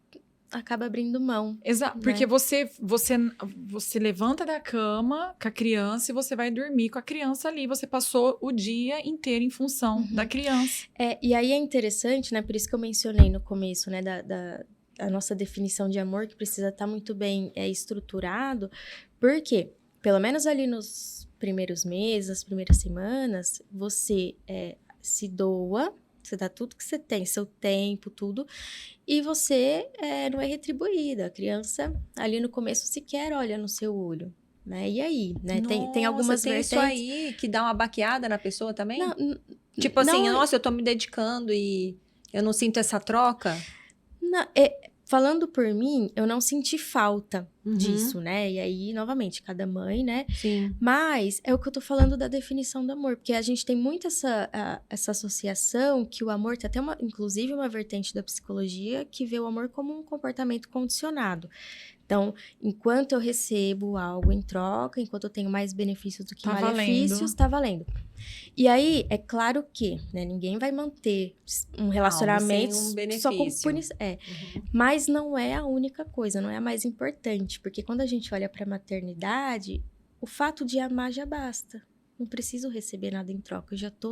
acaba abrindo mão. Exato, né? porque você levanta da cama com a criança e você vai dormir com a criança ali. Você passou o dia inteiro em função da criança. E aí é interessante, né? Por isso que eu mencionei no começo, né? Da nossa definição de amor, que precisa estar muito bem estruturado. Porque, pelo menos ali nos primeiros meses, as primeiras semanas, você se doa, você dá tudo que você tem, seu tempo, tudo, e você não é retribuída. A criança, ali no começo, sequer olha no seu olho, né? E aí, né? Nossa, tem algumas tem vertentes... isso aí que dá uma baqueada na pessoa também? Não, tipo assim, não, nossa, eu tô me dedicando e eu não sinto essa troca? Não, falando por mim, eu não senti falta disso, né? E aí, novamente, cada mãe, né? Sim. Mas é o que eu tô falando da definição do amor, porque a gente tem muito essa associação que o amor tem até inclusive uma vertente da psicologia que vê o amor como um comportamento condicionado. Então, enquanto eu recebo algo em troca, enquanto eu tenho mais benefícios do que malefícios, tá valendo. E aí, é claro que, né, ninguém vai manter um relacionamento só com punição. Mas não é a única coisa, não é a mais importante. Porque quando a gente olha pra maternidade, o fato de amar já basta. Não preciso receber nada em troca. Eu já tô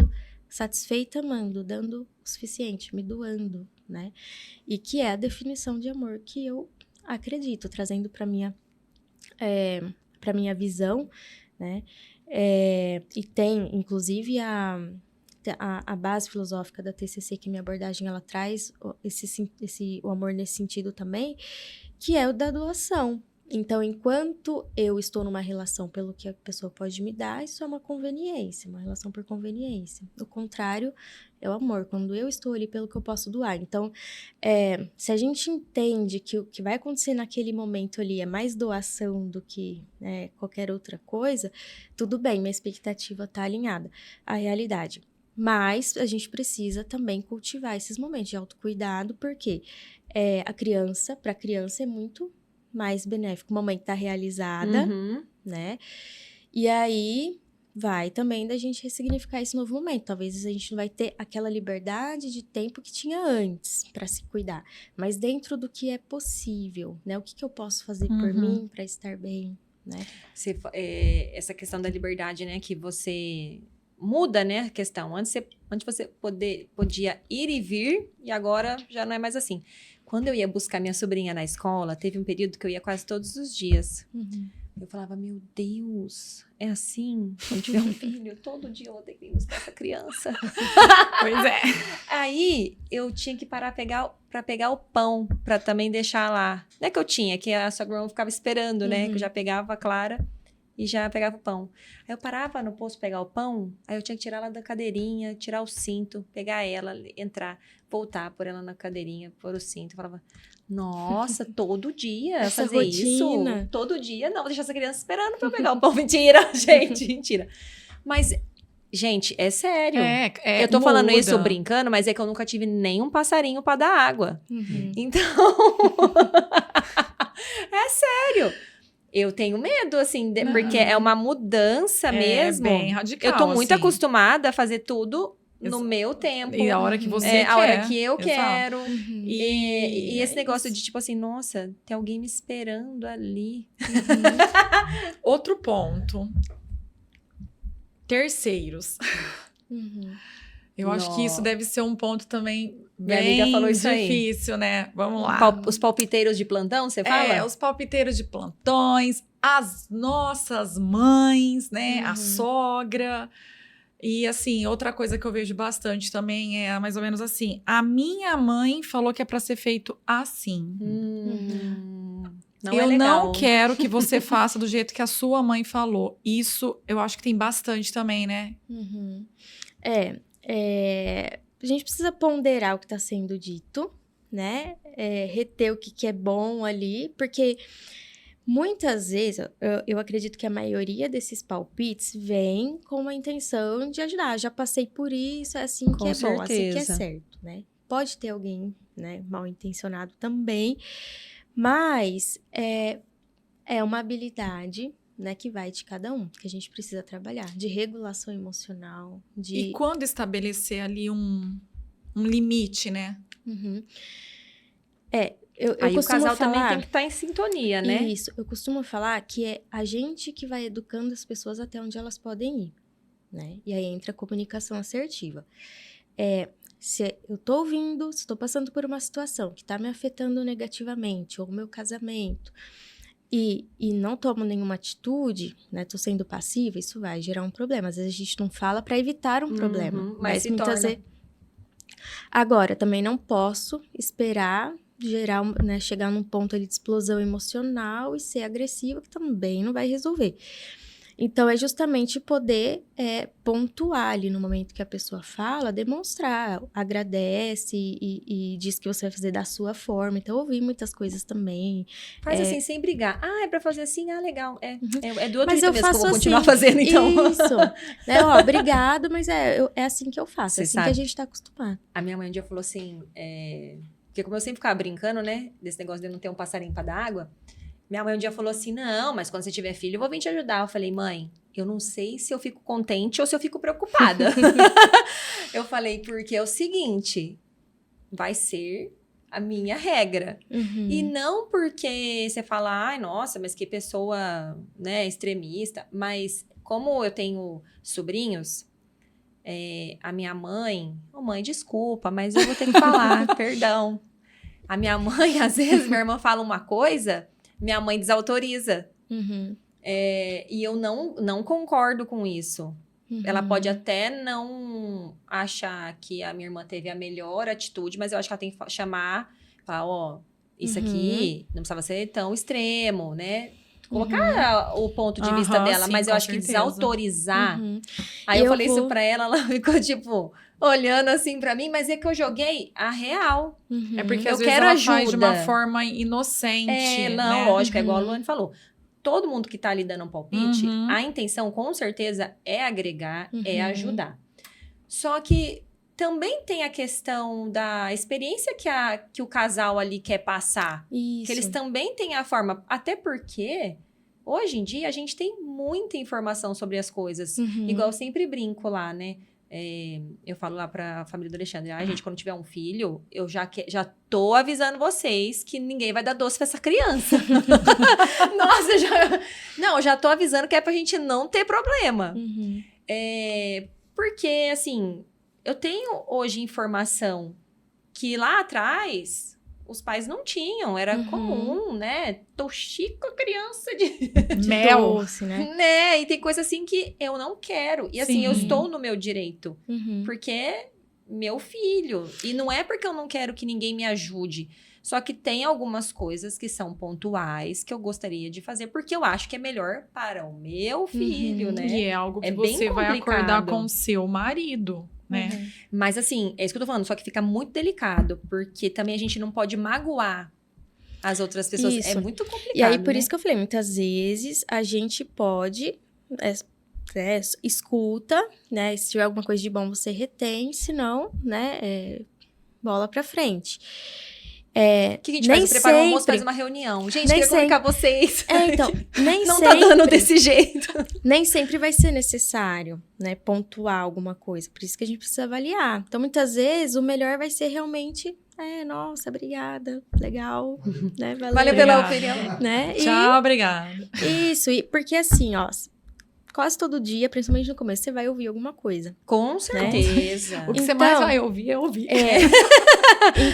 satisfeita amando, dando o suficiente, me doando, né? E que é a definição de amor que eu acredito, trazendo para minha visão, né? E tem, inclusive, a base filosófica da TCC, que minha abordagem ela traz o amor nesse sentido também, que é o da doação. Então, enquanto eu estou numa relação pelo que a pessoa pode me dar, isso é uma conveniência, uma relação por conveniência. O contrário é o amor, quando eu estou ali pelo que eu posso doar. Então, se a gente entende que o que vai acontecer naquele momento ali é mais doação do que qualquer outra coisa, tudo bem, minha expectativa está alinhada à realidade. Mas a gente precisa também cultivar esses momentos de autocuidado, porque para a criança é muito mais benéfico, o momento tá realizada, né? E aí vai também da gente ressignificar esse novo momento. Talvez a gente não vai ter aquela liberdade de tempo que tinha antes para se cuidar, mas dentro do que é possível, né? O que eu posso fazer por mim para estar bem, né? Essa questão da liberdade, né? Que você muda, né? A questão. Antes você podia ir e vir, e agora já não é mais assim. Quando eu ia buscar minha sobrinha na escola, teve um período que eu ia quase todos os dias. Eu falava, meu Deus, é assim? Quando tiver um filho, todo dia eu vou ter que ir buscar essa criança. Pois é. Aí, eu tinha que parar pra pegar o pão, pra também deixar lá. Não é que eu tinha, que a sogra ficava esperando, né? Que eu já pegava a Clara e já pegava o pão. Aí eu parava no posto pegar o pão, aí eu tinha que tirar ela da cadeirinha, tirar o cinto, pegar ela, entrar, voltar, pôr ela na cadeirinha, pôr o cinto. Eu falava, nossa, todo dia Essa fazer rotina. isso? Todo dia? Não, vou deixar essa criança esperando pra eu pegar o pão. Mentira, gente, mentira. Mas, gente, é sério. Eu tô falando isso brincando, mas é que eu nunca tive nenhum passarinho pra dar água. Então, é sério. Eu tenho medo, assim, porque é uma mudança mesmo. É bem radical, eu tô muito assim. acostumada a fazer tudo no meu tempo. E a hora que você quer. A hora que eu quero. E esse negócio de, tipo assim, nossa, tem alguém me esperando ali. Outro ponto. Terceiros. Eu acho que isso deve ser um ponto também Minha bem amiga falou isso difícil, né? Vamos lá. Os palpiteiros de plantão, você fala? Os palpiteiros de plantões, as nossas mães, né? A sogra. E, assim, outra coisa que eu vejo bastante também é mais ou menos assim. A minha mãe falou que é pra ser feito assim. Eu não quero que você faça do jeito que a sua mãe falou. Isso, eu acho que tem bastante também, né? A gente precisa ponderar o que está sendo dito, né? Reter o que é bom ali, porque muitas vezes, eu acredito que a maioria desses palpites vem com uma intenção de ajudar. Já passei por isso, é assim que é bom, assim que é certo, né? Pode ter alguém, né, mal intencionado também, mas é uma habilidade, né, que vai de cada um, que a gente precisa trabalhar, de regulação emocional, E quando estabelecer ali um limite, né? Aí o casal também tem que estar em sintonia, né? Isso, eu costumo falar que é a gente que vai educando as pessoas até onde elas podem ir, né? E aí entra a comunicação assertiva. Se eu tô ouvindo, se estou passando por uma situação que está me afetando negativamente, ou o meu casamento, e não tomo nenhuma atitude, né? Tô sendo passiva, isso vai gerar um problema. Às vezes a gente não fala para evitar um problema, mas muitas vezes. Agora, também não posso esperar chegar num ponto ali de explosão emocional e ser agressiva, que também não vai resolver. Então, é justamente poder pontuar ali no momento que a pessoa fala, demonstrar, agradece e diz que você vai fazer da sua forma. Então, eu ouvi muitas coisas também. Faz assim, sem brigar. É pra fazer assim? Legal. É do outro mas jeito eu mesmo faço que eu vou continuar fazendo, então. Isso. Obrigado, mas é assim que eu faço. Você é assim sabe. que a gente tá acostumado. A minha mãe um dia falou assim, porque como eu sempre ficava brincando, né, desse negócio de não ter um passarinho pra dar água, minha mãe um dia falou assim, não, mas quando você tiver filho, eu vou vir te ajudar. Eu falei, mãe, eu não sei se eu fico contente ou se eu fico preocupada. Eu falei, porque é o seguinte, vai ser a minha regra. E não porque você fala, ai, nossa, mas que pessoa, né, extremista. Mas como eu tenho sobrinhos, a minha mãe, mãe, desculpa, mas eu vou ter que falar, perdão. A minha mãe, às vezes, minha irmã fala uma coisa, minha mãe desautoriza. E eu não concordo com isso. Ela pode até não achar que a minha irmã teve a melhor atitude, mas eu acho que ela tem que chamar, falar, ó, isso aqui não precisava ser tão extremo, né? Colocar o ponto de vista dela, sim, mas eu com acho que certeza. desautorizar. Aí eu falei isso pra ela, ela ficou, tipo, olhando assim pra mim, mas é que eu joguei a real. É porque Eu às vezes quero ela faz de uma ajuda. forma inocente, Não, né? lógico, é igual a Luane falou. Todo mundo que tá ali dando um palpite, Uhum. a intenção, com certeza, é agregar, é ajudar. Só que também tem a questão da experiência que o casal ali quer passar. Isso. Que eles também têm a forma. Até porque, hoje em dia, a gente tem muita informação sobre as coisas. Igual eu sempre brinco lá, né? Eu falo lá pra família do Alexandre, gente, quando tiver um filho, eu já tô avisando vocês que ninguém vai dar doce pra essa criança. Nossa, eu já tô avisando que é pra gente não ter problema. Porque, assim, eu tenho hoje informação que lá atrás os pais não tinham, era comum, né? Toxi com a criança de Mel. Doce, né? né? E tem coisa assim que eu não quero. E assim, eu Sim. estou no meu direito. Porque é meu filho. E não é porque eu não quero que ninguém me ajude. Só que tem algumas coisas que são pontuais que eu gostaria de fazer, porque eu acho que é melhor para o meu filho, né? E é algo que É bem você vai acordar complicado. com o seu marido, né? Mas assim, é isso que eu tô falando, só que fica muito delicado, porque também a gente não pode magoar as outras pessoas. É Isso. muito complicado. E aí, por né? isso que eu falei, muitas vezes a gente pode, escuta, né? Se tiver alguma coisa de bom, você retém, senão, né, bola pra frente. O que a gente faz? Eu preparo um almoço, faz uma reunião. Gente, Nem queria comunicar vocês. Então, nem Não sempre, tá dando desse jeito. nem sempre vai ser necessário, né, pontuar alguma coisa. Por isso que a gente precisa avaliar. Então, muitas vezes, o melhor vai ser realmente, nossa, obrigada, legal, né, Valeu pela Obrigada. opinião. né? Tchau, obrigada. Isso, e porque assim, ó, quase todo dia, principalmente no começo, você vai ouvir alguma coisa. Com certeza. O que você Então, mais vai ouvir é ouvir.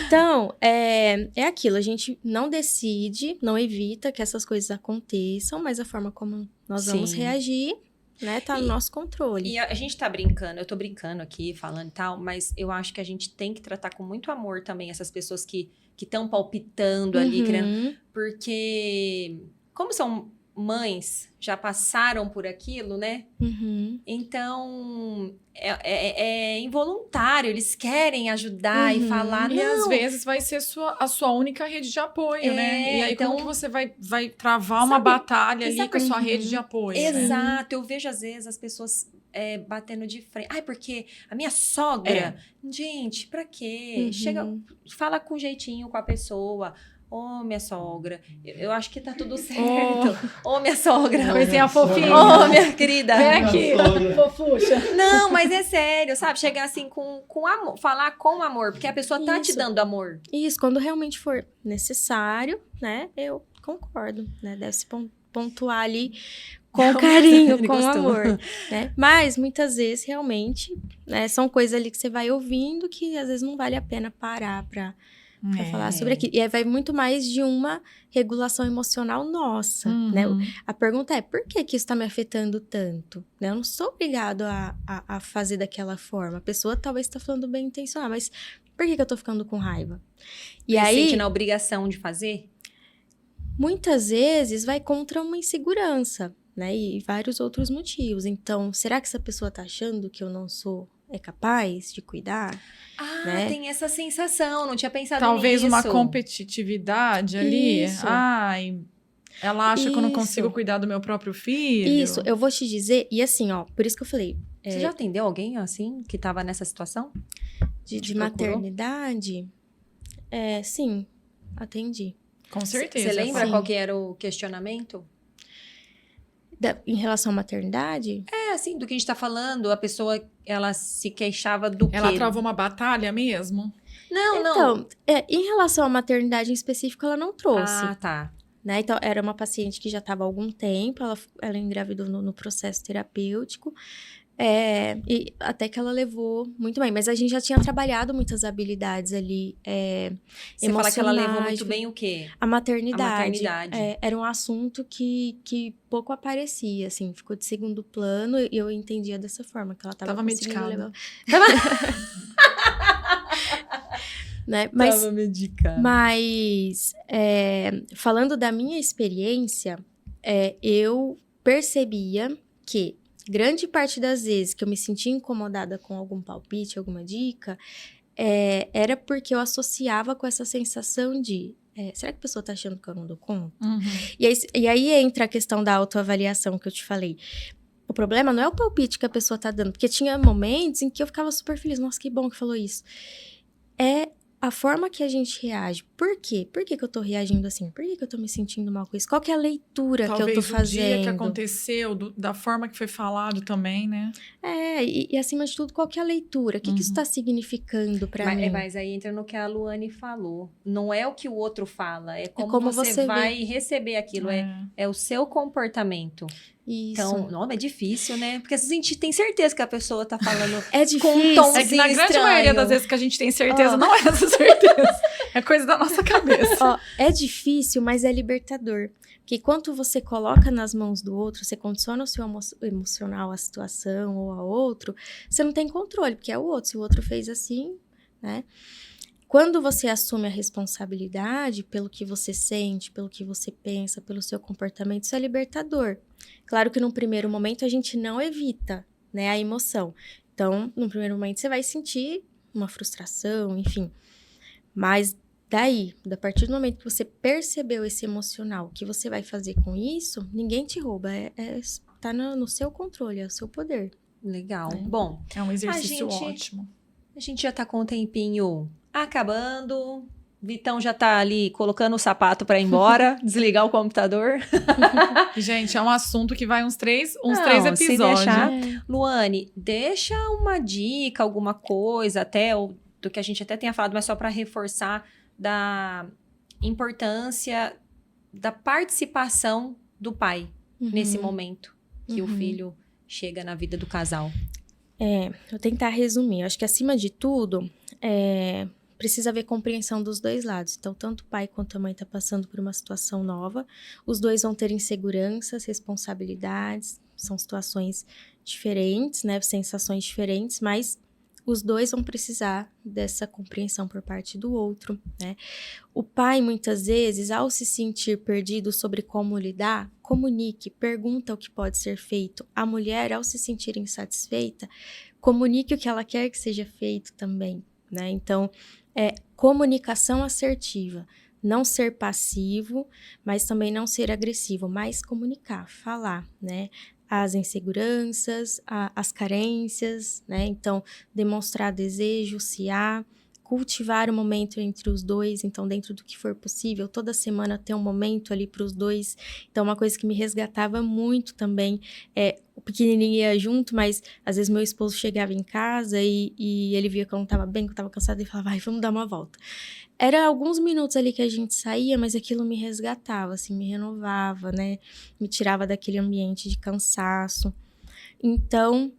Então, é aquilo, a gente não decide, não evita que essas coisas aconteçam, mas a forma como nós vamos Sim. reagir, né, tá no nosso controle. E a gente tá brincando, eu tô brincando aqui, falando e tal, mas eu acho que a gente tem que tratar com muito amor também essas pessoas que estão palpitando ali, querendo. Porque, como são mães, já passaram por aquilo, né? Então, é involuntário, eles querem ajudar e falar, E não. às vezes vai ser a sua única rede de apoio, né? E aí então, como que você vai travar uma sabe, batalha ali sabe com a sua rede de apoio, né? Exato, eu vejo às vezes as pessoas batendo de frente. Ai, porque a minha sogra. Gente, pra quê? Chega, fala com jeitinho com a pessoa. Ô, minha sogra, eu acho que tá tudo certo. Ô, minha sogra. Coisinha fofinha. Ô, minha querida. Vem aqui, fofucha. Não, mas é sério, sabe? Chegar assim com amor, falar com amor, porque a pessoa tá te Isso. dando amor. Isso, quando realmente for necessário, né, eu concordo, né, deve se pontuar ali com carinho, Ele com gostou. amor, né? Mas, muitas vezes, realmente, né, são coisas ali que você vai ouvindo que, às vezes, não vale a pena parar pra falar sobre aquilo. E aí vai muito mais de uma regulação emocional nossa, né? A pergunta é, por que isso tá me afetando tanto? Né? Eu não sou obrigado a fazer daquela forma. A pessoa talvez tá falando bem intencionado, mas por que eu tô ficando com raiva? E aí, sente na obrigação de fazer? muitas vezes vai contra uma insegurança, né? E vários outros motivos. Então, será que essa pessoa tá achando que eu não sou capaz de cuidar? Né? Tem essa sensação, não tinha pensado Talvez nisso. uma competitividade ali. Isso. Ai, ela acha que eu não Isso. consigo cuidar do meu próprio filho. Isso, eu vou te dizer, e assim, ó, por isso que eu falei, Você já atendeu alguém, assim, que tava nessa situação? de procurou? maternidade, sim, atendi. Com certeza. Você lembra Sim. qual que era o questionamento? Em relação à maternidade, Assim, do que a gente tá falando, a pessoa, ela se queixava do quê? Ela travou uma batalha mesmo? Não, não. então, em relação à maternidade em específico, ela não trouxe. Ah, tá. Né? Então, era uma paciente que já estava há algum tempo, ela engravidou no processo terapêutico. E até que ela levou muito bem. Mas a gente já tinha trabalhado muitas habilidades ali, Você fala que ela levou emocionais, muito bem o quê? A maternidade. A maternidade. Era um assunto que pouco aparecia, assim, ficou de segundo plano e eu entendia dessa forma, que ela tava conseguindo medicada. levar. Né? Tava medicada. Mas falando da minha experiência, eu percebia que grande parte das vezes que eu me sentia incomodada com algum palpite, alguma dica, era porque eu associava com essa sensação de será que a pessoa tá achando que eu não dou conta? Uhum. E aí entra a questão da autoavaliação que eu te falei. O problema não é o palpite que a pessoa tá dando, porque tinha momentos em que eu ficava super feliz. Nossa, que bom que falou isso. É a forma que a gente reage. Por quê? Por que eu tô reagindo assim? Por que eu tô me sentindo mal com isso? Qual que é a leitura que eu tô fazendo? Talvez o dia que aconteceu, da forma que foi falado também, né? E acima de tudo, qual que é a leitura? O que isso tá significando pra mim? Mas aí entra no que a Luane falou. Não é o que o outro fala, é como você vai receber aquilo. É o seu comportamento. Isso. Então, não, é difícil, né? Porque a gente tem certeza que a pessoa tá falando é difícil. Com um tomzinho É que na grande estranho. maioria das vezes que a gente tem certeza, não é essa certeza. É coisa da nossa cabeça. É difícil, mas é libertador. Porque quando você coloca nas mãos do outro, você condiciona o seu emocional à situação ou a outro, você não tem controle, porque é o outro. Se o outro fez assim, né? Quando você assume a responsabilidade pelo que você sente, pelo que você pensa, pelo seu comportamento, isso é libertador. Claro que num primeiro momento a gente não evita, né, a emoção. Então, num primeiro momento você vai sentir uma frustração, enfim. Mas daí, a partir do momento que você percebeu esse emocional, o que você vai fazer com isso, ninguém te rouba. Tá no seu controle, é o seu poder. Legal. Bom, é um exercício ótimo. A gente já tá com o tempinho acabando. Vitão já tá ali colocando o sapato pra ir embora, desligar o computador. Gente, é um assunto que vai uns três episódios. Se deixar, Luane, deixa uma dica, alguma coisa, até do que a gente até tenha falado, mas só para reforçar da importância da participação do pai nesse momento que o filho chega na vida do casal. Vou tentar resumir. Eu acho que, acima de tudo, precisa haver compreensão dos dois lados. Então, tanto o pai quanto a mãe estão passando por uma situação nova. Os dois vão ter inseguranças, responsabilidades. São situações diferentes, né? Sensações diferentes, mas os dois vão precisar dessa compreensão por parte do outro, né? O pai, muitas vezes, ao se sentir perdido sobre como lidar, comunique, pergunta o que pode ser feito. A mulher, ao se sentir insatisfeita, comunique o que ela quer que seja feito também, né? Então, comunicação assertiva. Não ser passivo, mas também não ser agressivo, mas comunicar, falar, né? As inseguranças, as carências, né? Então, demonstrar desejo, se há, cultivar o momento entre os dois, então, dentro do que for possível, toda semana ter um momento ali para os dois. Então, uma coisa que me resgatava muito também o pequenininho ia junto, mas às vezes meu esposo chegava em casa e ele via que eu não estava bem, que eu estava cansada, e falava, vai, vamos dar uma volta. Era alguns minutos ali que a gente saía, mas aquilo me resgatava, assim, me renovava, né? Me tirava daquele ambiente de cansaço. Então,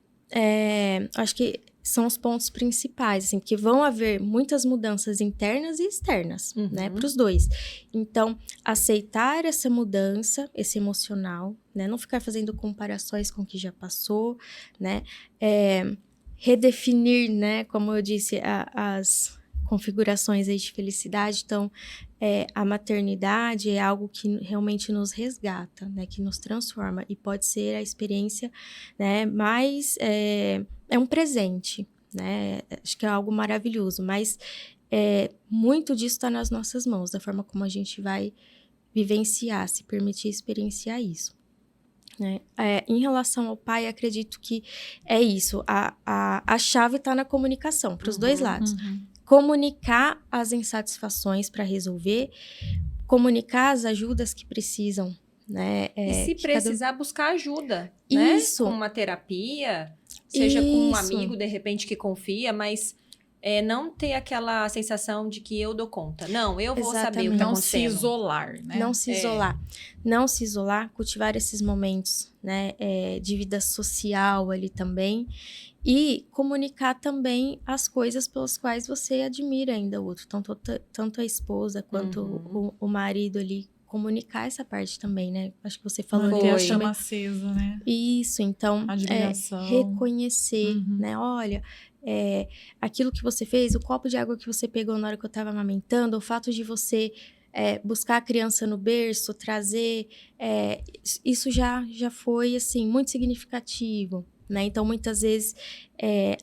acho que são os pontos principais, assim, porque vão haver muitas mudanças internas e externas, né? Para os dois. Então, aceitar essa mudança, esse emocional, né? Não ficar fazendo comparações com o que já passou, né? Redefinir, né? Como eu disse, as configurações aí de felicidade. Então, a maternidade é algo que realmente nos resgata, né? Que nos transforma. E pode ser a experiência, né? Mais... é um presente, né? Acho que é algo maravilhoso. Mas muito disso está nas nossas mãos. Da forma como a gente vai vivenciar, se permitir experienciar isso. Né? Em relação ao pai, acredito que é isso. A chave está na comunicação, para os dois lados. Comunicar as insatisfações para resolver, comunicar as ajudas que precisam, né? E se precisar, buscar ajuda, isso. Né? Com uma terapia, seja com um amigo, de repente, que confia, mas não ter aquela sensação de que eu dou conta. Não, eu vou saber o que tá Não se acontecendo. isolar, né? Não se isolar. Não se isolar, cultivar esses momentos, né, de vida social ali também. E comunicar também as coisas pelas quais você admira ainda o outro. Tanto a esposa quanto o marido ali. Comunicar essa parte também, né? Acho que você falou Manter a disso chama também. acesa, né? Isso, então, Admiração. reconhecer, né? Olha, aquilo que você fez, o copo de água que você pegou na hora que eu estava amamentando, o fato de você buscar a criança no berço, trazer, isso já foi, assim, muito significativo, né? Então, muitas vezes,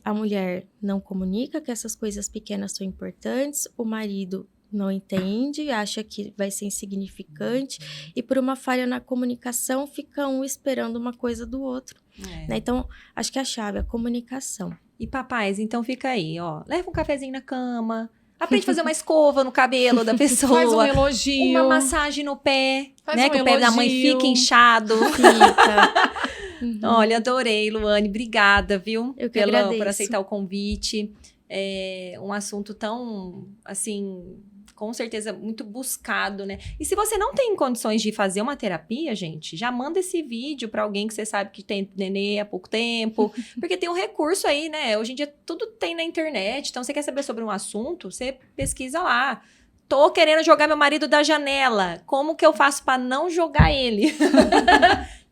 a mulher não comunica que essas coisas pequenas são importantes, o marido não entende, acha que vai ser insignificante, e por uma falha na comunicação, fica um esperando uma coisa do outro. Né? Então, acho que a chave é a comunicação. E papais, então fica aí, ó. Leva um cafezinho na cama, aprende a fazer uma escova no cabelo da pessoa. Faz um elogio. Uma massagem no pé, Faz né? um Que o pé da mãe elogio. fica inchado. Fica. Olha, adorei, Luane. Obrigada, viu? Eu que agradeço. Por aceitar o convite. É um assunto tão, assim, com certeza muito buscado, né? E se você não tem condições de fazer uma terapia, gente, já manda esse vídeo pra alguém que você sabe que tem nenê há pouco tempo. Porque tem um recurso aí, né? Hoje em dia tudo tem na internet. Então, você quer saber sobre um assunto, você pesquisa lá. Tô querendo jogar meu marido da janela. Como que eu faço pra não jogar ele?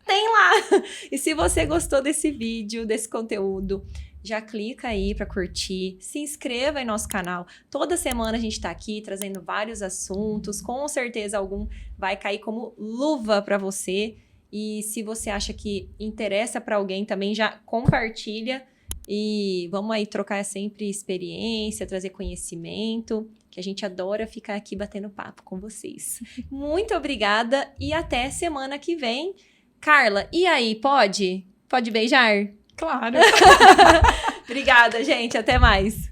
Tem lá. E se você gostou desse vídeo, desse conteúdo, já clica aí para curtir, se inscreva em nosso canal. Toda semana a gente tá aqui trazendo vários assuntos, com certeza algum vai cair como luva para você. E se você acha que interessa para alguém também, já compartilha e vamos aí trocar sempre experiência, trazer conhecimento, que a gente adora ficar aqui batendo papo com vocês. Muito obrigada e até semana que vem. Carla, e aí, pode? Pode beijar? Claro. Obrigada, gente. Até mais.